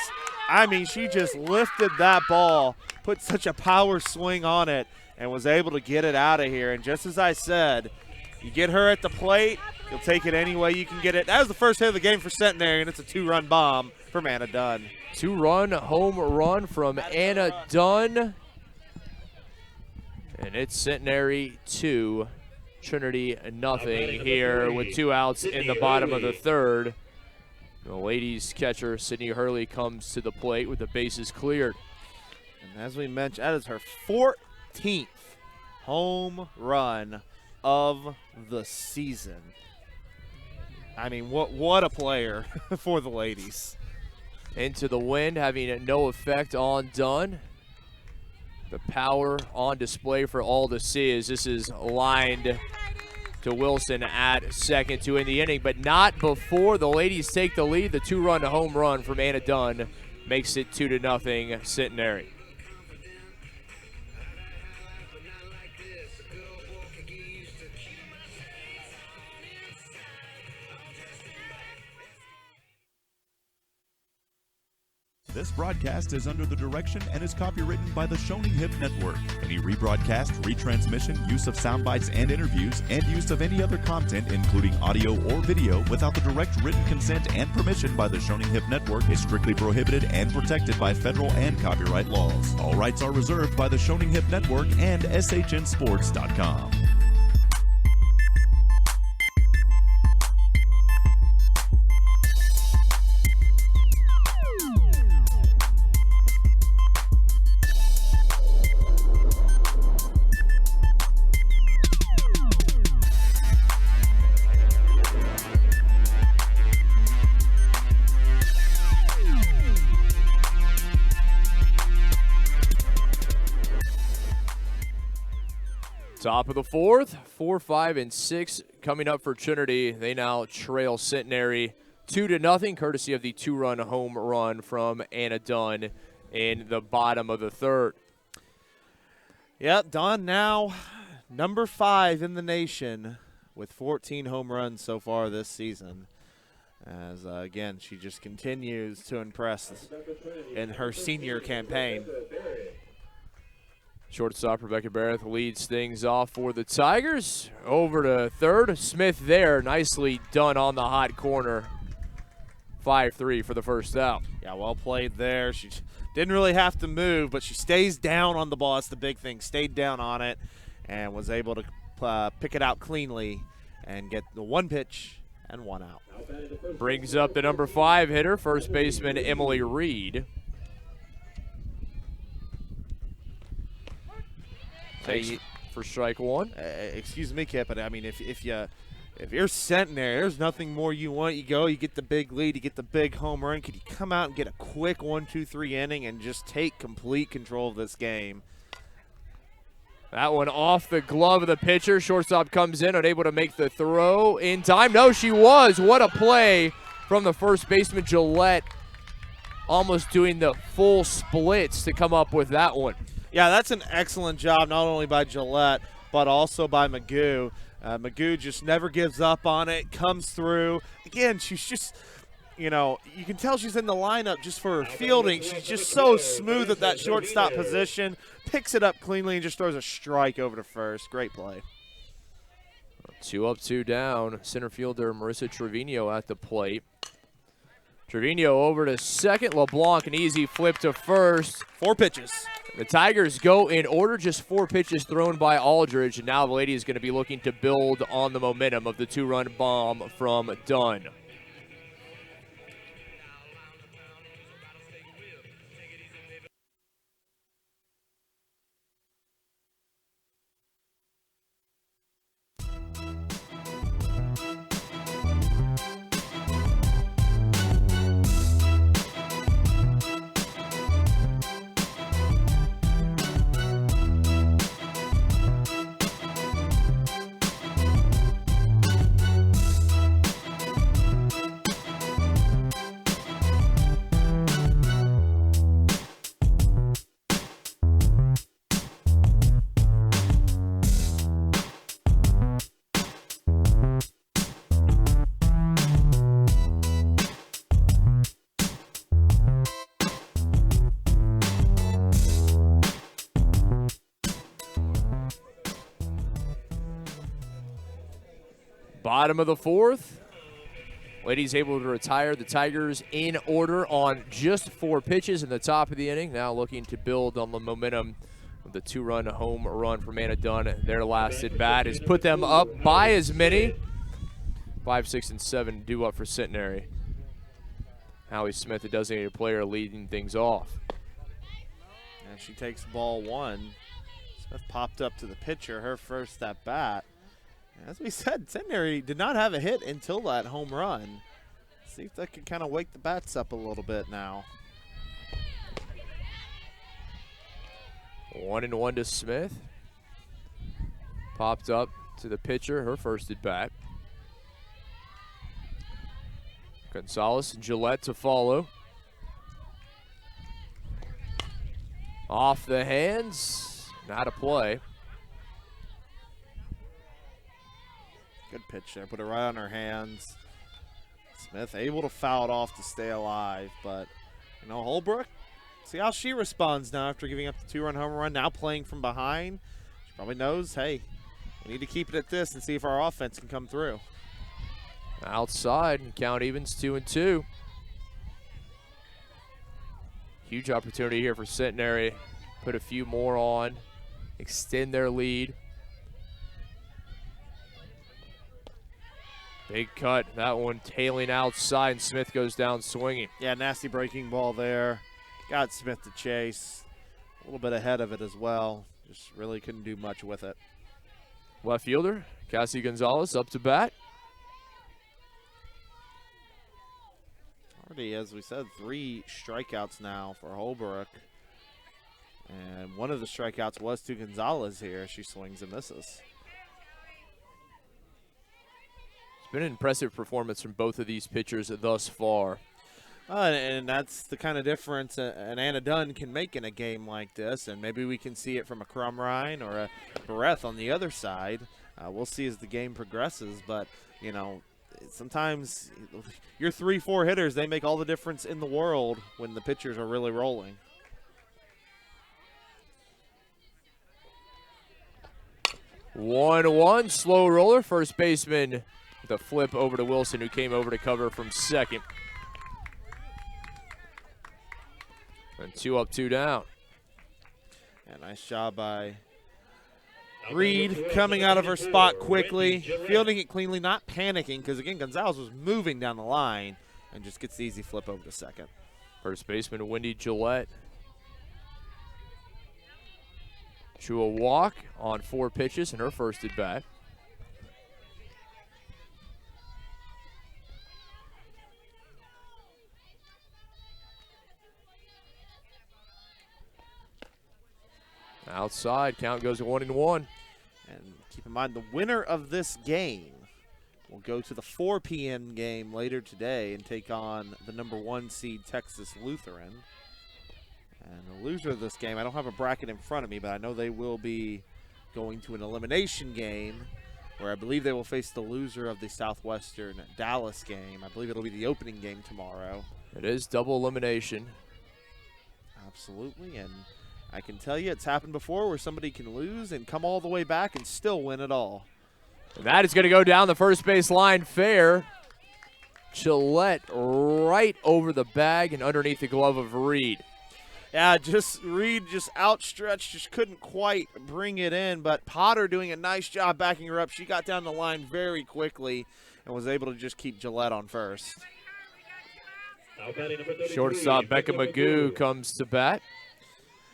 I mean, she just lifted that ball, put such a power swing on it, and was able to get it out of here. And just as I said, you get her at the plate, you'll take it any way you can get it. That was the first hit of the game for Centenary, and it's a 2-run bomb from Anna Dunn. 2-run home run from Anna Dunn. And it's Centenary 2, Trinity nothing here with 2 outs in the bottom of the third. The ladies catcher, Sydney Hurley, comes to the plate with the bases cleared. And as we mentioned, that is her 14th home run of the season. I mean, what a player for the ladies. Into the wind, having no effect on Dunn. The power on display for all to see as this is lined to Wilson at second to end the inning, but not before the ladies take the lead. The 2-run home run from Anna Dunn makes it 2-0 Centenary. This broadcast is under the direction and is copywritten by the Shoning Hip Network. Any rebroadcast, retransmission, use of sound bites and interviews, and use of any other content, including audio or video, without the direct written consent and permission by the Shoning Hip Network is strictly prohibited and protected by federal and copyright laws. All rights are reserved by the Shoning Hip Network and SHNSports.com. Top of the fourth, 4, 5, and 6 coming up for Trinity. They now trail Centenary 2-0, courtesy of the 2-run home run from Anna Dunn in the bottom of the third. Yep, Dunn now number 5 in the nation with 14 home runs so far this season. As, again, she just continues to impress in her senior campaign. Shortstop Rebecca Barrett leads things off for the Tigers. Over to third. Smith there, nicely done on the hot corner. 5-3 for the first out. Yeah, well played there. She didn't really have to move, but she stays down on the ball. That's the big thing. Stayed down on it and was able to pick it out cleanly and get the 1 pitch and 1 out. Brings up the number 5 hitter, first baseman Emily Reed. Takes for strike 1. Excuse me, Kip, but I mean, if you're Centenary, there's nothing more you want. You get the big lead, you get the big home run. Could you come out and get a quick 1-2-3 inning and just take complete control of this game? That one off the glove of the pitcher. Shortstop comes in, unable to make the throw in time. No, she was. What a play from the first baseman, Gillette. Almost doing the full splits to come up with that one. Yeah, that's an excellent job, not only by Gillette, but also by Magoo. Magoo just never gives up on it, comes through. Again, she's just, you can tell she's in the lineup just for her fielding. She's just so smooth at that shortstop position, picks it up cleanly, and just throws a strike over to first. Great play. 2 up, 2 down. Center fielder Marissa Trevino at the plate. Trevino over to second. LeBlanc, an easy flip to first. 4 pitches. The Tigers go in order, just 4 pitches thrown by Aldridge, and now the lady is going to be looking to build on the momentum of the 2-run bomb from Dunn. Bottom of the fourth. Ladies able to retire. The Tigers in order on just 4 pitches in the top of the inning. Now looking to build on the momentum of the 2-run home run from Anna Dunn. Their last at bat has put them up by as many. 5, 6, and 7 due up for Centenary. Howie Smith, the designated player, leading things off. And she takes ball 1. Smith popped up to the pitcher, her first at bat. As we said, Centenary did not have a hit until that home run. See if that can kind of wake the bats up a little bit now. 1-1 to Smith. Popped up to the pitcher, her first at bat. Gonzalez and Gillette to follow. Off the hands, not a play. Good pitch there, put it right on her hands. Smith able to foul it off to stay alive, but Holbrook, see how she responds now after giving up the 2-run home run, now playing from behind. She probably knows, hey, we need to keep it at this and see if our offense can come through. Outside, count evens 2-2. Huge opportunity here for Centenary. Put a few more on, extend their lead. Big cut, that one tailing outside, and Smith goes down swinging. Yeah, nasty breaking ball there. Got Smith to chase. A little bit ahead of it as well. Just really couldn't do much with it. Left fielder, Cassie Gonzalez up to bat. Already, as we said, 3 strikeouts now for Holbrook. And one of the strikeouts was to Gonzalez here. She swings and misses. It's been an impressive performance from both of these pitchers thus far. And that's the kind of difference an Anna Dunn can make in a game like this. And maybe we can see it from a Crumrine or a Bareth on the other side. We'll see as the game progresses. But, you know, sometimes your 3-4 hitters, they make all the difference in the world when the pitchers are really rolling. One slow roller. First baseman with a flip over to Wilson, who came over to cover from second. And 2 up, 2 down. Yeah, nice job by Reed coming out of her spot quickly, fielding it cleanly, not panicking, because, again, Gonzalez was moving down the line and just gets the easy flip over to second. First baseman Wendy Gillette drew a walk on 4 pitches in her first at bat. Outside, count goes to 1-1. And keep in mind, the winner of this game will go to the 4 p.m. game later today and take on the #1 seed Texas Lutheran. And the loser of this game, I don't have a bracket in front of me, but I know they will be going to an elimination game where I believe they will face the loser of the Southwestern Dallas game. I believe it'll be the opening game tomorrow. It is double elimination. Absolutely, and I can tell you it's happened before where somebody can lose and come all the way back and still win it all. And that is going to go down the first base line fair. Gillette right over the bag and underneath the glove of Reed. Yeah, Reed just outstretched, just couldn't quite bring it in, but Potter doing a nice job backing her up. She got down the line very quickly and was able to just keep Gillette on first. Shortstop Becca Magoo comes to bat.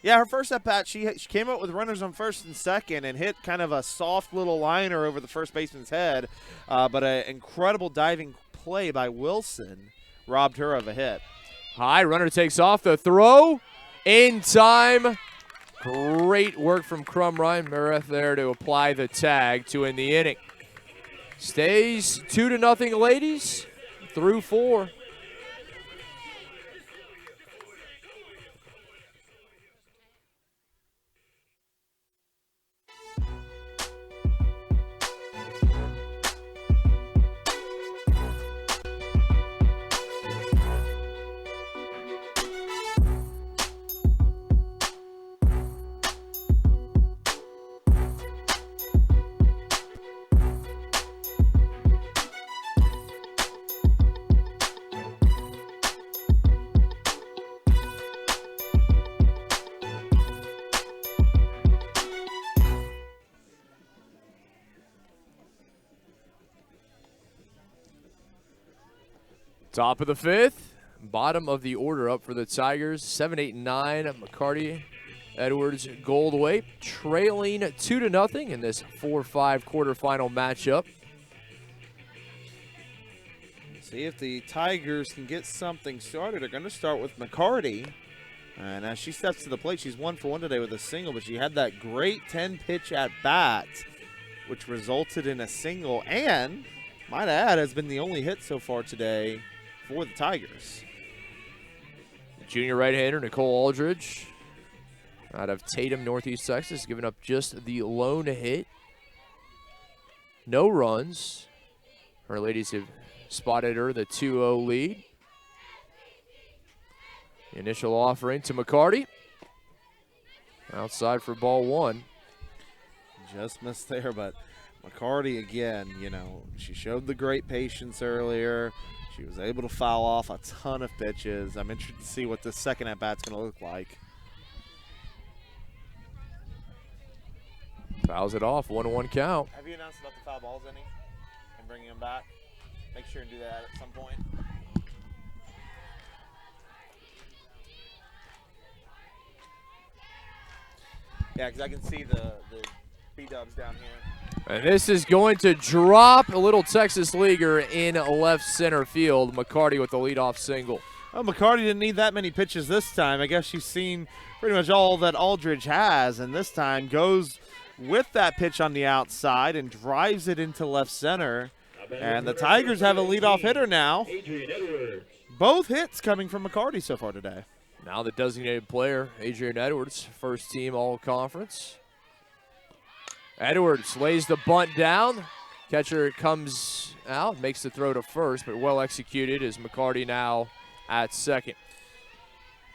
Yeah, her first at-bat, she came up with runners on first and second and hit kind of a soft little liner over the first baseman's head, but an incredible diving play by Wilson robbed her of a hit. High, runner takes off the throw. In time. Great work from Crumrine Mereth there to apply the tag to end the inning. Stays 2-0, ladies, through 4. Top of the 5th, bottom of the order up for the Tigers. 7, 8, 9. McCarty, Edwards, Goldway trailing 2-0 in this 4-5 quarterfinal matchup. See if the Tigers can get something started. They're going to start with McCarty. And as she steps to the plate, she's 1 for 1 today with a single, but she had that great 10-pitch at bat, which resulted in a single, and might add has been the only hit so far today for the Tigers. Junior right-hander Nicole Aldridge out of Tatum, Northeast Texas, giving up just the lone hit. No runs. Our ladies have spotted her the 2-0 lead. The initial offering to McCarty. Outside for ball 1. Just missed there, but McCarty again, she showed the great patience earlier. She was able to foul off a ton of pitches. I'm interested to see what this second at-bat's going to look like. Fouls it off, 1-1 count. Have you announced about the foul balls any and bringing them back? Make sure and do that at some point. Yeah, because I can see the B-dubs down here. And this is going to drop a little Texas leaguer in left center field. McCarty with the leadoff single. Well, McCarty didn't need that many pitches this time. I guess she's seen pretty much all that Aldridge has, and this time goes with that pitch on the outside and drives it into left center. And the Tigers have a leadoff hitter now. Both hits coming from McCarty so far today. Now the designated player, Adrian Edwards, first team all-conference. Edwards lays the bunt down. Catcher comes out, makes the throw to first, but well executed is McCarty now at second.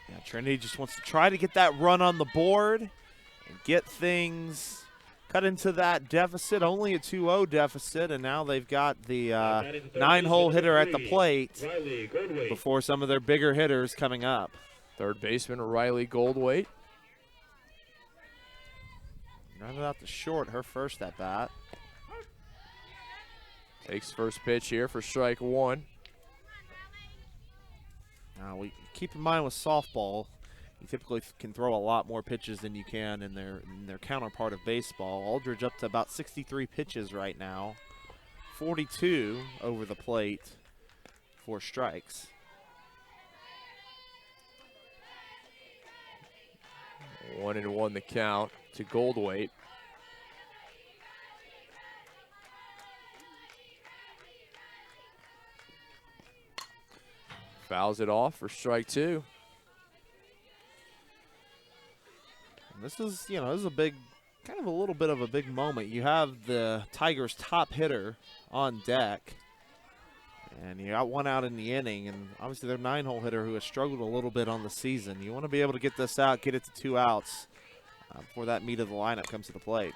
Yeah, Trinity just wants to try to get that run on the board and get things cut into that deficit. Only a 2-0 deficit, and now they've got the 9-hole hitter at the plate before some of their bigger hitters coming up. Third baseman Riley Goldwaite. Rounded out the short, her first at bat. Takes first pitch here for strike one. Now we keep in mind with softball, you typically can throw a lot more pitches than you can in their counterpart of baseball. Aldridge up to about 63 pitches right now, 42 over the plate for strikes. One and one the count to Goldwaite. Fouls it off for strike two. And this is, this is a big, kind of a little bit of a big moment. You have the Tigers' top hitter on deck, and you got one out in the inning, and obviously their 9-hole hitter who has struggled a little bit on the season. You want to be able to get this out, get it to 2 outs before that meat of the lineup comes to the plate.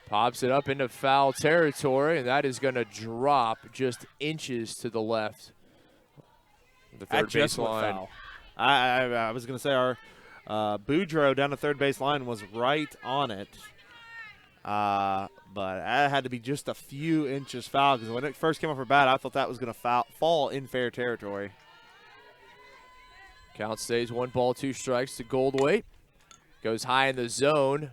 Pops it up into foul territory, and that is going to drop just inches to the left. The third base line. I was going to say our Boudreaux down the third base line was right on it, but that had to be just a few inches foul because when it first came off her bat, I thought that was going to fall in fair territory. Count stays 1 ball, 2 strikes to Goldwaite. Goes high in the zone,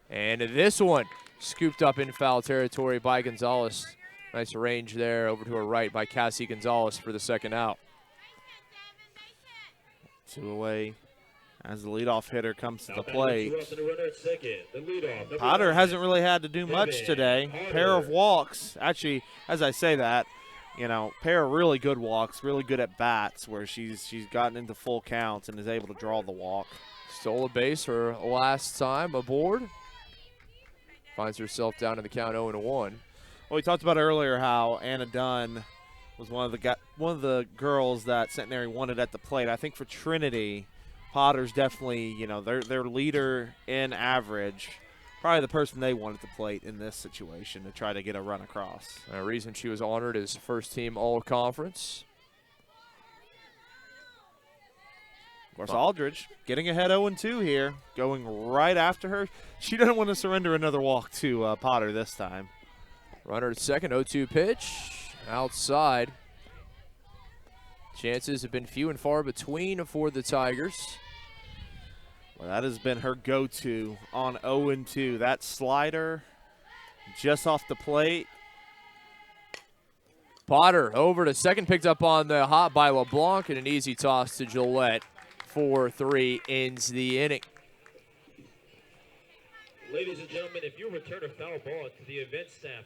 and this one scooped up in foul territory by Gonzalez. Nice range there over to her right by Cassie Gonzalez for the second out. 2 away as the leadoff hitter comes to the plate. Potter hasn't really had to do much today. Pair of walks. Actually, as I say that, pair of really good walks, really good at bats where she's gotten into full counts and is able to draw the walk. Stole a base her last time aboard. Finds herself down in the count 0-1. Well, we talked about earlier how Anna Dunn was one of the girls that Centenary wanted at the plate. I think for Trinity, Potter's definitely, their leader in average, probably the person they wanted at the plate in this situation to try to get a run across. A reason she was honored as first team all-conference. Of course, Aldridge getting ahead 0-2 here, going right after her. She doesn't want to surrender another walk to Potter this time. Runner at second, 0-2 pitch. Outside. Chances have been few and far between for the Tigers. Well, that has been her go-to on 0-2. That slider just off the plate. Potter over to second, picked up on the hop by LeBlanc, and an easy toss to Gillette. 4-3 ends the inning. Ladies and gentlemen, if you return a foul ball to the event staff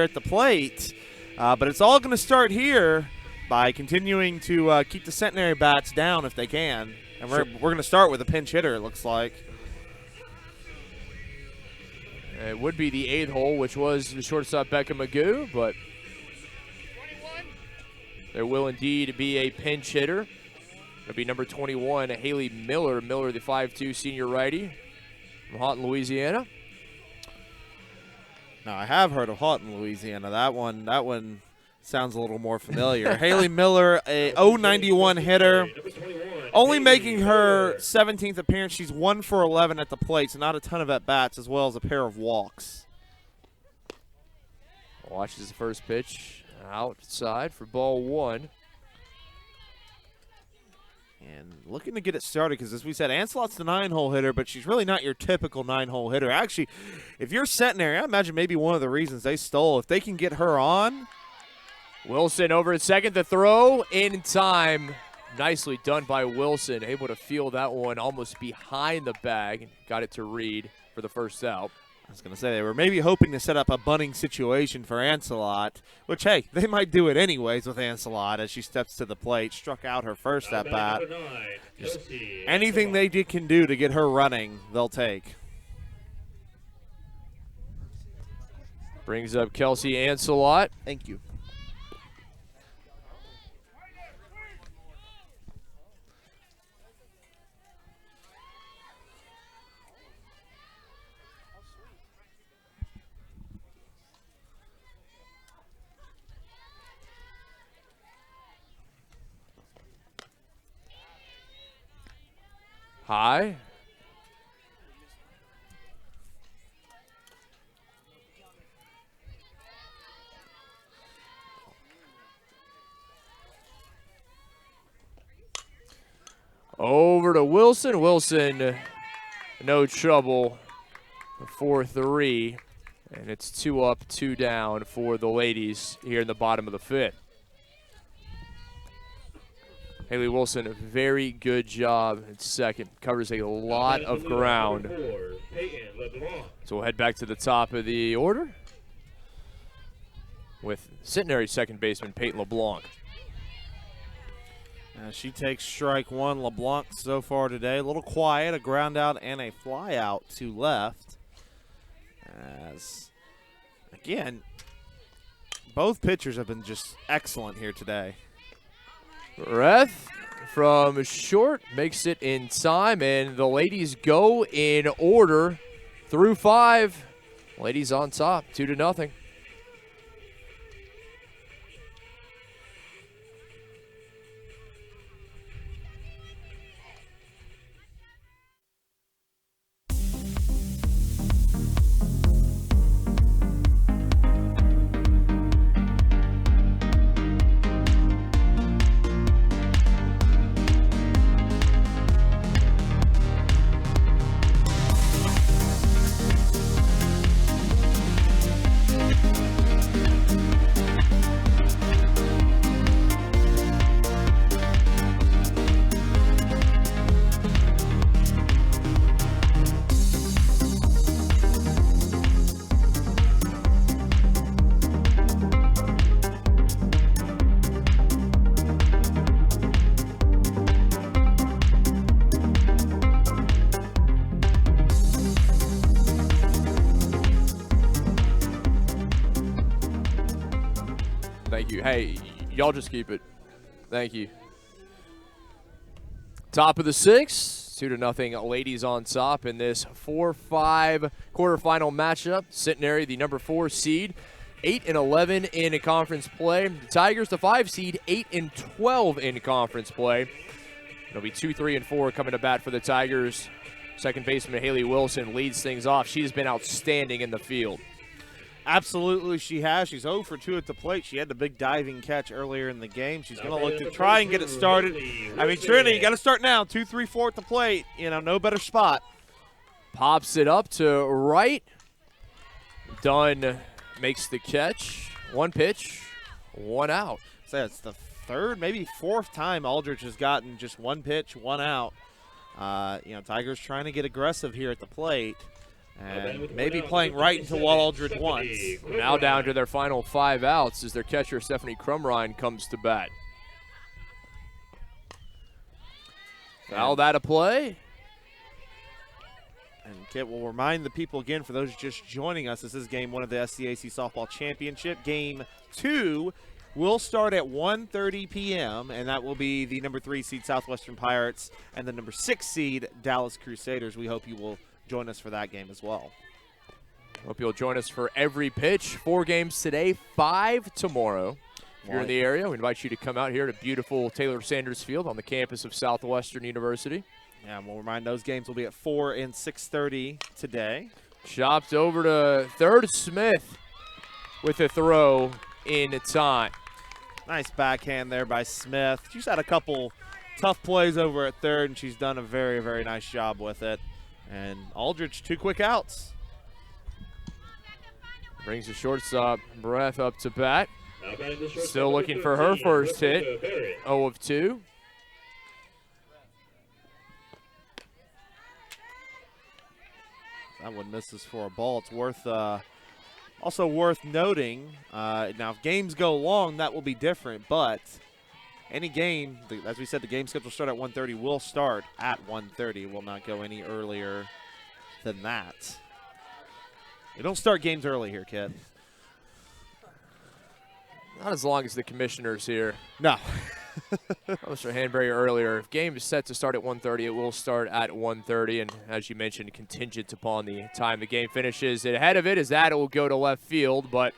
at the plate. But it's all going to start here by continuing to keep the Centenary bats down if they can. And we're going to start with a pinch hitter, it looks like. It would be the 8th hole, which was the shortstop Becca Magoo, but there will indeed be a pinch hitter. It'll be number 21, Haley Miller. Miller, the 5'2" senior righty from Houghton, Louisiana. Now, I have heard of Houghton, Louisiana. That one sounds a little more familiar. Haley Miller, a 091 hitter. Only making her 17th appearance. She's 1 for 11 at the plate, so not a ton of at-bats, as well as a pair of walks. Watches the first pitch outside for ball 1. And looking to get it started because, as we said, Ancelot's the 9-hole hitter, but she's really not your typical 9-hole hitter. Actually, if you're Centenary, I imagine maybe one of the reasons they stole, if they can get her on. Wilson over at second. The throw in time. Nicely done by Wilson. Able to feel that one almost behind the bag. Got it to Reed for the first out. I was going to say they were maybe hoping to set up a bunting situation for Ancelot, which, hey, they might do it anyways with Ancelot as she steps to the plate. Struck out her first at-bat. Anything they can do to get her running, they'll take. Brings up Kelsey Ancelot. Thank you. High. Over to Wilson. Wilson, no trouble for 3. And it's 2 up, 2 down for the ladies here in the bottom of the 5th. Haley Wilson, a very good job at second. Covers a lot of ground. So we'll head back to the top of the order with Centenary second baseman Peyton LeBlanc. She takes strike 1. LeBlanc so far today. A little quiet, a ground out and a fly out to left. As, again, both pitchers have been just excellent here today. Breath from short makes it in time, and the ladies go in order through 5. Ladies on top, 2-0. Hey, y'all just keep it. Thank you. Top of the 6th, 2-0 ladies on top in this 4-5 quarterfinal matchup. Centenary, the number 4 seed, 8-11 in conference play. The Tigers, the 5 seed, 8-12 in conference play. It'll be 2, 3, and 4 coming to bat for the Tigers. Second baseman Haley Wilson leads things off. She's been outstanding in the field. Absolutely, she has. She's 0 for 2 at the plate. She had the big diving catch earlier in the game. She's going to look to try and get it started. I mean, Trinity, you got to start now. 2, 3, 4 at the plate. You know, no better spot. Pops it up to right. Dunn makes the catch. 1 pitch, 1 out. So it's the 3rd, maybe 4th time Aldridge has gotten just 1 pitch, 1 out. You know, Tigers trying to get aggressive here at the plate. And maybe playing right into what Aldridge wants. Now down to their final 5 outs as their catcher, Stephanie Crumrine, comes to bat. Foul that a play. And Kit will remind the people again, for those just joining us, this is Game 1 of the SCAC Softball Championship. Game 2 will start at 1:30 p.m., and that will be the number 3 seed Southwestern Pirates and the number 6 seed Dallas Crusaders. We hope you will join us for that game as well. Hope you'll join us for every pitch. 4 games today, 5 tomorrow. If you're in the area, we invite you to come out here to beautiful Taylor Sanders Field on the campus of Southwestern University. Yeah, and we'll remind those games will be at 4 and 6:30 today. Chopped over to third. Smith with a throw in time. Nice backhand there by Smith. She's had a couple tough plays over at third, and she's done a very, very nice job with it. And Aldridge, 2 quick outs. Brings the shortstop, Breath, up to bat. Still looking for her first hit. 0 of 2. That one misses for a ball. It's worth also worth noting, now if games go long, that will be different, but any game, as we said, the game schedule start at 1:30, will start at 1:30. Will not go any earlier than that. We don't start games early here, kid. Not as long as the commissioner's here. No. Mr. Hanbury earlier, if game is set to start at 1:30, it will start at 1:30, and as you mentioned, contingent upon the time the game finishes. Ahead of it is that it will go to left field, but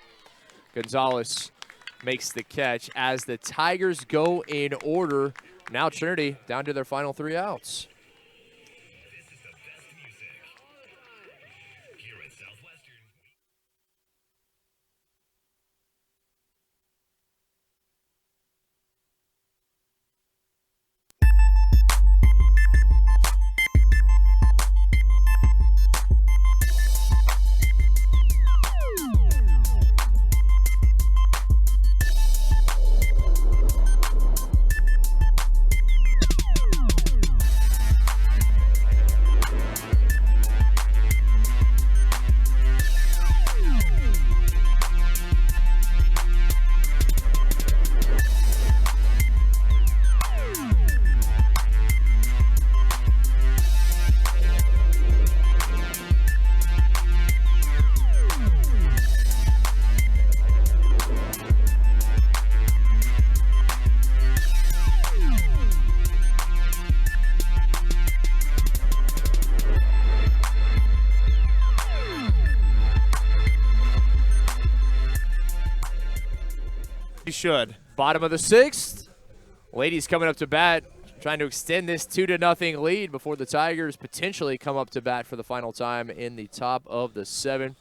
Gonzalez makes the catch as the Tigers go in order. Now Trinity down to their final 3 outs. Should. Bottom of the 6th. Ladies coming up to bat, trying to extend this 2-0 lead before the Tigers potentially come up to bat for the final time in the top of the 7th.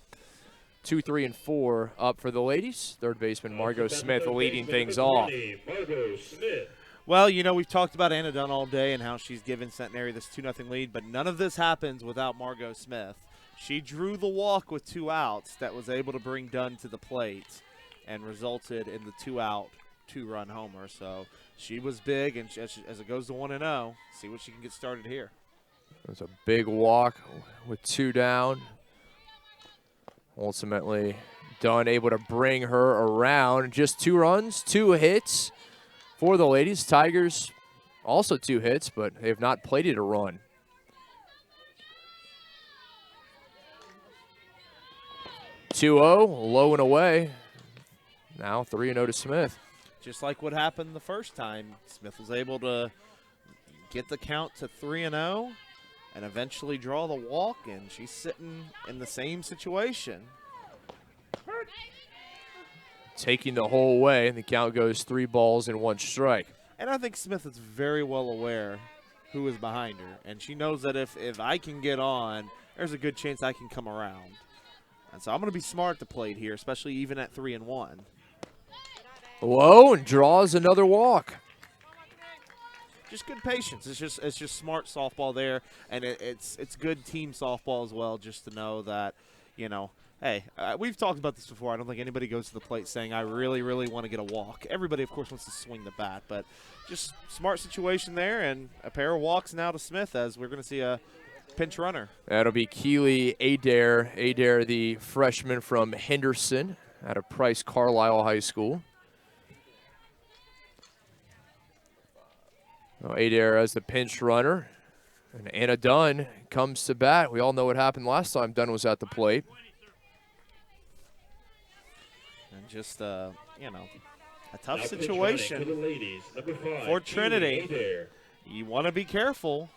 2, 3, and 4 up for the ladies. Third baseman Margot Smith leading things off. Well, you know, we've talked about Anna Dunn all day and how she's given Centenary this 2-0 lead, but none of this happens without Margot Smith. She drew the walk with 2 outs that was able to bring Dunn to the plate and resulted in the 2-out, 2-run homer. So she was big, and as it goes to 1-0, see what she can get started here. There's a big walk with 2 down. Ultimately, Dunn able to bring her around. Just 2 runs, 2 hits for the ladies. Tigers also 2 hits, but they have not plated a run. (2-0), low and away. Now 3-0 to Smith. Just like what happened the first time, Smith was able to get the count to 3-0 and eventually draw the walk, and she's sitting in the same situation. Taking the whole way, and the count goes 3 balls and 1 strike. And I think Smith is very well aware who is behind her, and she knows that if I can get on, there's a good chance I can come around. And so I'm going to be smart at the plate here, especially even at 3-1. Low and draws another walk. Just good patience. It's just smart softball there, and it's good team softball as well. Just to know that, you know, hey, we've talked about this before. I don't think anybody goes to the plate saying I really, really want to get a walk. Everybody, of course, wants to swing the bat, but just smart situation there, and a pair of walks now to Smith as we're going to see a pinch runner. That'll be Keely Adair. Adair, the freshman from Henderson out of Price Carlisle High School. Well, Adair as the pinch runner. And Anna Dunn comes to bat. We all know what happened last time Dunn was at the plate. And just, a tough situation for Trinity. You want to be careful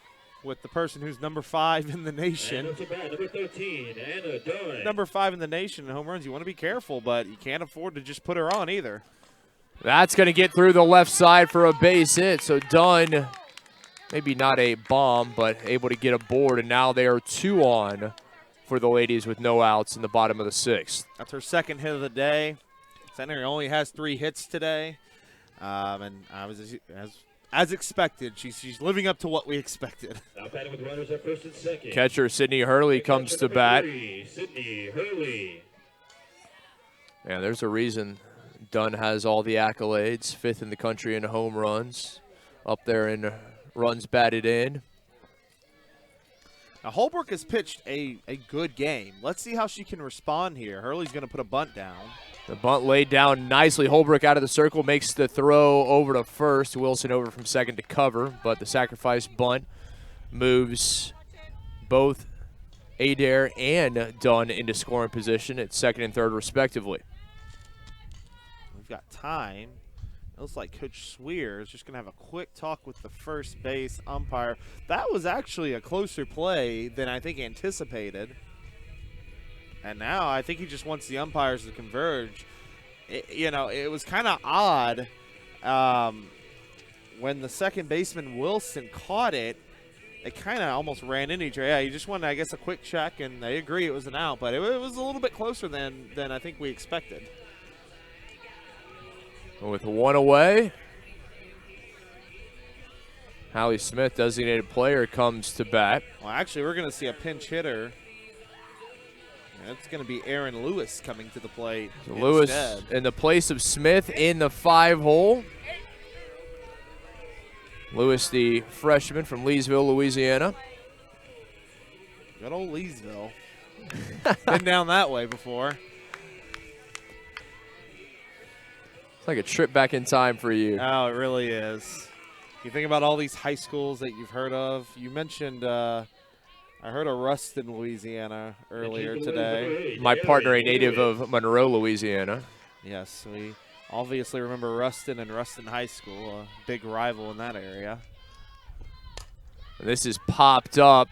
with the person who's number 5 in the nation. Number 13, Anna Dunn. Number 5 in the nation in home runs. You want to be careful, but you can't afford to just put her on either. That's going to get through the left side for a base hit. So Dunn, maybe not a bomb, but able to get aboard. And now they are 2 on for the ladies with no outs in the bottom of the 6th. That's her second hit of the day. Centenary only has 3 hits today. And I was as expected. She's living up to what we expected. Now batting with runners at first and second. Catcher Sydney Hurley comes to bat. Sydney Hurley. Yeah, there's a reason Dunn has all the accolades. 5th in the country in home runs. Up there in runs batted in. Now, Holbrook has pitched a good game. Let's see how she can respond here. Hurley's going to put a bunt down. The bunt laid down nicely. Holbrook out of the circle, makes the throw over to first. Wilson over from second to cover, but the sacrifice bunt moves both Adair and Dunn into scoring position at second and third, respectively. We've got time. It looks like Coach Swear is just going to have a quick talk with the first base umpire. That was actually a closer play than I think anticipated. And now I think he just wants the umpires to converge. It was kind of odd when the second baseman Wilson caught it. They kind of almost ran into each other. Yeah, he just wanted, I guess, a quick check, and they agree it was an out. But it was a little bit closer than I think we expected. With 1 away, Hallie Smith, designated player, comes to bat. Well, actually, we're going to see a pinch hitter. It's going to be Aaron Lewis coming to the plate. So Lewis in the place of Smith in the 5-hole. Lewis, the freshman from Leesville, Louisiana. Good old Leesville. Been down that way before. It's like a trip back in time for you. Oh, it really is. You think about all these high schools that you've heard of. You mentioned, I heard of Ruston, Louisiana earlier today. My partner, a native of Monroe, Louisiana. Yes, we obviously remember Ruston and Ruston High School, a big rival in that area. This is popped up.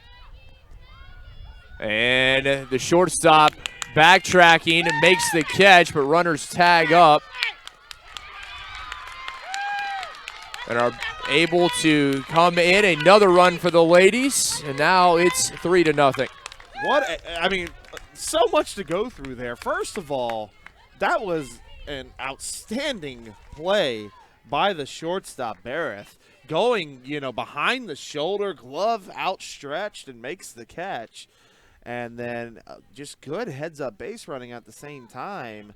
And the shortstop backtracking makes the catch, but runners tag up and are able to come in. Another run for the ladies, and now it's 3-0. So much to go through there. First of all, that was an outstanding play by the shortstop, Barrett, going, behind the shoulder, glove outstretched, and makes the catch. And then just good heads-up base running at the same time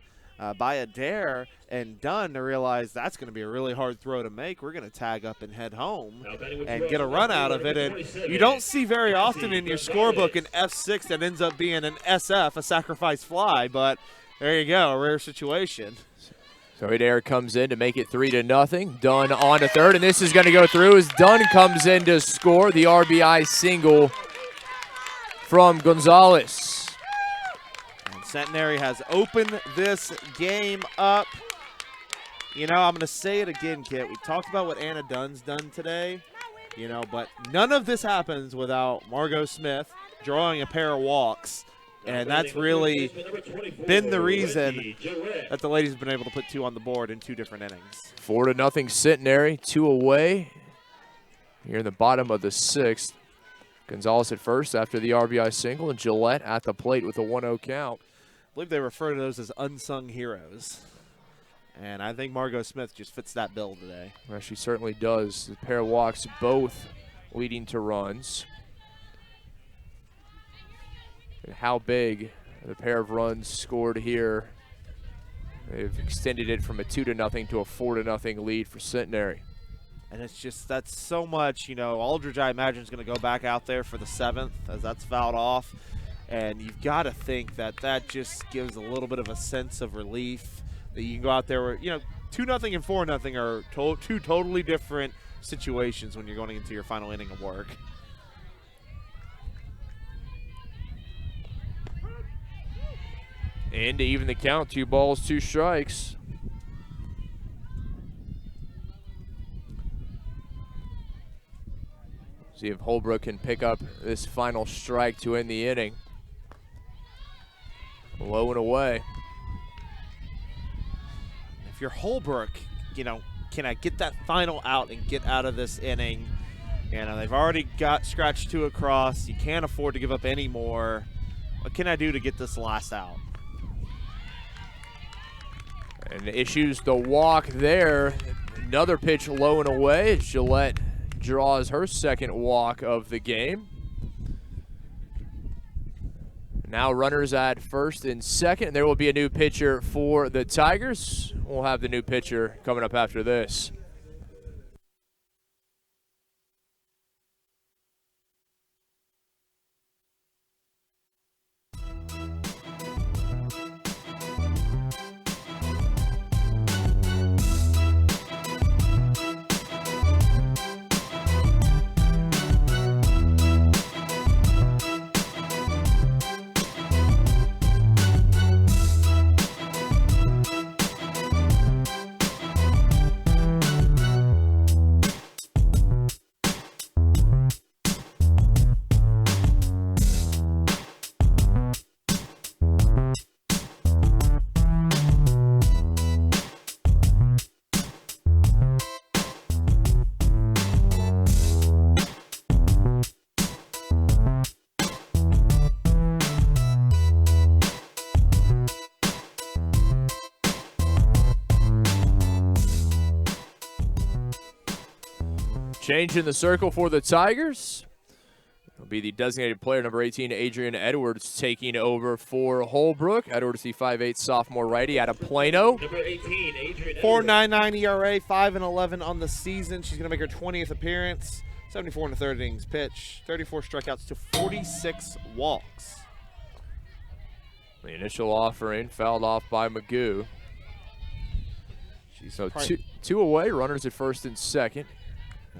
by Adair and Dunn to realize that's going to be a really hard throw to make. We're going to tag up and head home and get a run out of it. And you don't see very often in your scorebook an F6 that ends up being an SF, a sacrifice fly, but there you go, a rare situation. So Adair comes in to make it 3-0. Dunn on to third, and this is going to go through as Dunn comes in to score the RBI single from Gonzalez. Centenary has opened this game up. I'm going to say it again, Kit. We talked about what Anna Dunn's done today, but none of this happens without Margot Smith drawing a pair of walks, and that's really been the reason that the ladies have been able to put 2 on the board in 2 different innings. 4-0 Centenary, 2 away. Here in the bottom of the 6th. Gonzalez at first after the RBI single, and Gillette at the plate with a 1-0 count. I believe they refer to those as unsung heroes. And I think Margot Smith just fits that bill today. Well, she certainly does. The pair of walks both leading to runs. And how big the pair of runs scored here. They've extended it from a 2-0 to a 4-0 lead for Centenary. And it's just, that's so much, you know, Aldridge, I imagine, is going to go back out there for the 7th as that's fouled off. And you've got to think that that just gives a little bit of a sense of relief that you can go out there where, you know, 2-0 and 4-0 are two totally different situations when you're going into your final inning of work. And to even the count, 2 balls, 2 strikes. See if Holbrook can pick up this final strike to end the inning. Low and away. If you're Holbrook, you know, can I get that final out and get out of this inning? You know, they've already got scratched 2 across. You can't afford to give up any more. What can I do to get this last out? And issues the walk there. Another pitch low and away. Gillette draws her 2nd walk of the game. Now runners at 1st and 2nd. And there will be a new pitcher for the Tigers. We'll have the new pitcher coming up after this. Change in the circle for the Tigers. It'll be the designated player, number 18, Adrian Edwards, taking over for Holbrook. Edwards, the 5'8" sophomore righty out of Plano. Number 18, Adrian 4.99 ERA, 5-11 on the season. She's going to make her 20th appearance. 74 1/3 innings pitch, 34 strikeouts to 46 walks. The initial offering fouled off by Magoo. So two away, runners at 1st and 2nd.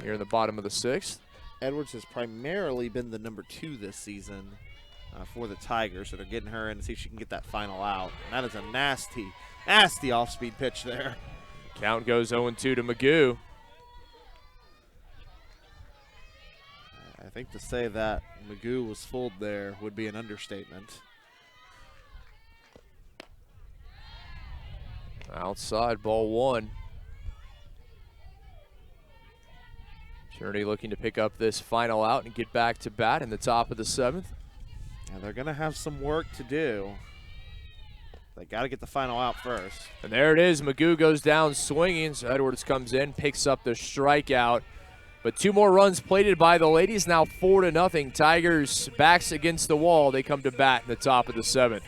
Here in the bottom of the 6th. Edwards has primarily been the number 2 this season for the Tigers, so they're getting her in to see if she can get that final out. And that is a nasty, nasty off-speed pitch there. Count goes 0-2 to Magoo. I think to say that Magoo was fooled there would be an understatement. Outside, ball 1. Trinity looking to pick up this final out and get back to bat in the top of the 7th. Yeah, they're going to have some work to do. They got to get the final out first. And there it is. Magoo goes down swinging. So Edwards comes in, picks up the strikeout. But 2 more runs plated by the ladies. Now 4-0. Tigers backs against the wall. They come to bat in the top of the 7th.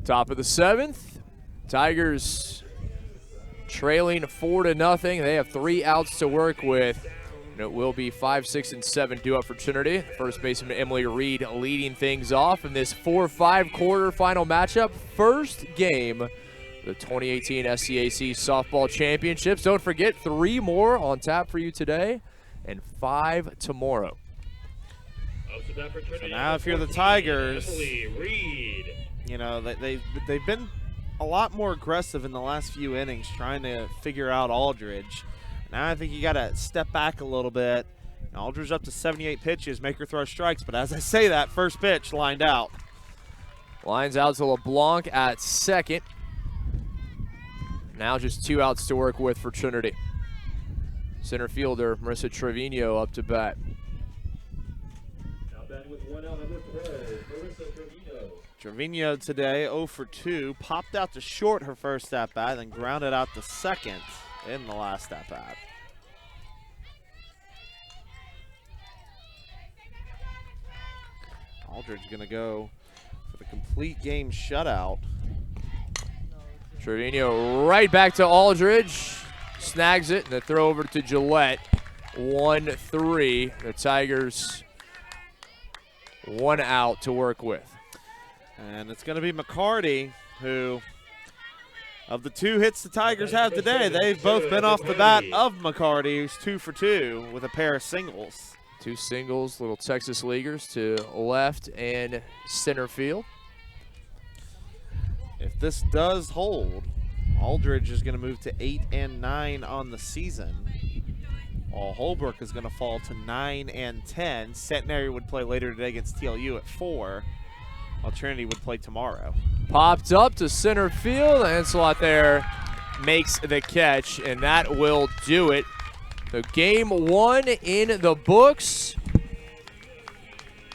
Top of the 7th. Tigers trailing 4-0. They have 3 outs to work with. And it will be 5, 6, and 7 due up for Trinity. First baseman Emily Reed leading things off in this 4-5 quarterfinal matchup. First game of the 2018 SCAC Softball Championships. Don't forget, 3 more on tap for you today. and 5 tomorrow. So now if you're the Tigers, you know, they've been a lot more aggressive in the last few innings trying to figure out Aldridge. Now I think you got to step back a little bit. Aldridge up to 78 pitches, make her throw strikes, but as I say that, first pitch lined out. Lines out to LeBlanc at second. Now just 2 outs to work with for Trinity. Center fielder Marissa Trevino up to bat. Now batting with 1 out, number 12, Marissa Trevino. Trevino today 0 for 2, popped out to short her first at bat, then grounded out to second in the last at bat. Aldridge going to go for the complete game shutout. Trevino right back to Aldridge. Snags it, and the throw over to Gillette. 1-3. The Tigers 1 out to work with. And it's going to be McCarty who, of the 2 hits the Tigers have today, they've both been off the bat of McCarty, who's 2 for 2 with a pair of singles. 2 singles, little Texas Leaguers to left and center field. If this does hold, Aldridge is going to move to 8 and 9 on the season, while Holbrook is going to fall to 9 and 10. Centenary would play later today against TLU at 4, while Trinity would play tomorrow. Popped up to center field. Ancelot there makes the catch, and that will do it. The game 1 in the books.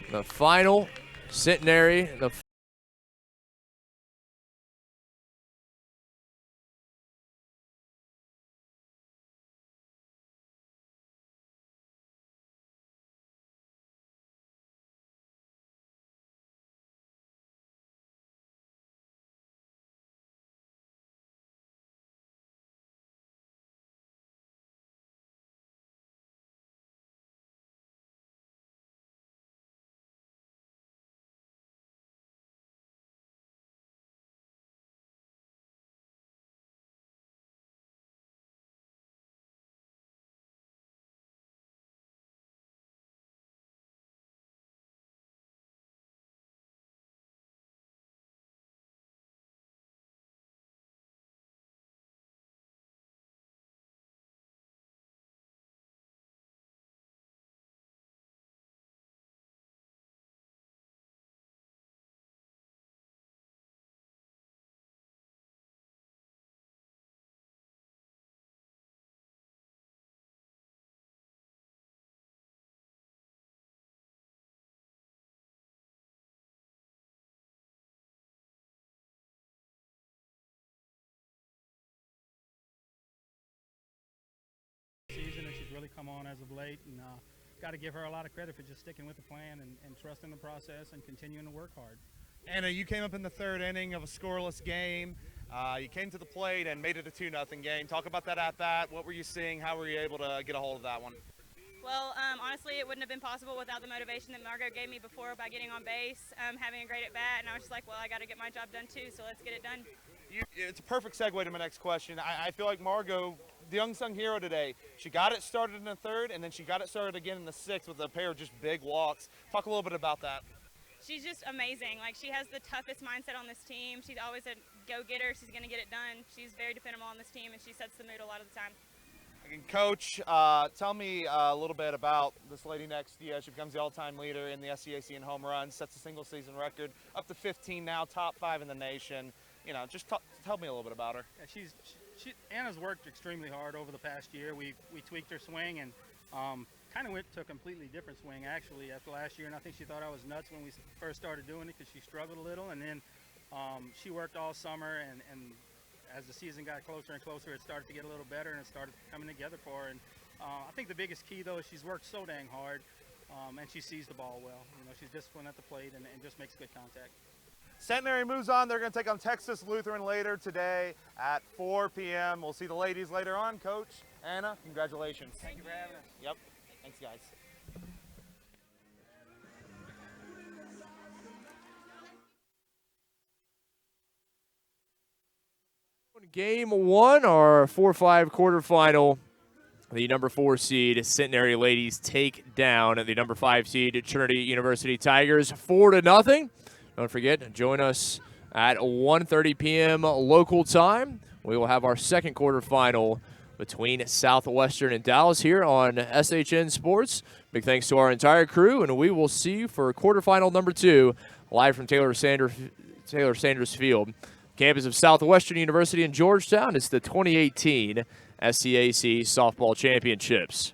The final, Centenary, the season, and she's really come on as of late, and got to give her a lot of credit for just sticking with the plan and trusting the process and continuing to work hard. Anna, you came up in the 3rd inning of a scoreless game. You came to the plate and made it a 2-0 game. Talk about that at-bat. What were you seeing? How were you able to get a hold of that one? Well, honestly, it wouldn't have been possible without the motivation that Margot gave me before by getting on base, having a great at-bat, and I was just like, well, I got to get my job done too, so let's get it done. It's a perfect segue to my next question. I feel like Margot, the unsung hero today, she got it started in the 3rd, and then she got it started again in the 6th with a pair of just big walks. Talk a little bit about that. She's just amazing. Like, she has the toughest mindset on this team. She's always a go-getter. She's going to get it done. She's very dependable on this team, and she sets the mood a lot of the time. And Coach, tell me a little bit about this lady next to you. She becomes the all-time leader in the SCAC in home runs, sets a single-season record, up to 15 now, top 5 in the nation. You know, just tell me a little bit about her. Yeah, Anna's worked extremely hard over the past year. We tweaked her swing and kind of went to a completely different swing actually after last year, and I think she thought I was nuts when we first started doing it because she struggled a little, and then she worked all summer, and as the season got closer and closer, it started to get a little better, and it started coming together for her. And I think the biggest key, though, is she's worked so dang hard, and she sees the ball well. You know, she's disciplined at the plate and just makes good contact. Centenary moves on. They're going to take on Texas Lutheran later today at 4 p.m. We'll see the ladies later on. Coach, Anna, congratulations. Thank you for having us. Yep. Thanks, guys. Game 1, our 4-5 quarterfinal the number 4 seed Centenary ladies take down the number 5 seed Trinity University Tigers 4-0. Don't forget, join us at 1:30 p.m. local time. We will have our second quarterfinal between Southwestern and Dallas here on SHN Sports. Big thanks to our entire crew, and we will see you for quarterfinal number 2 live from Taylor Sanders Field, campus of Southwestern University in Georgetown. It's the 2018 SCAC Softball Championships.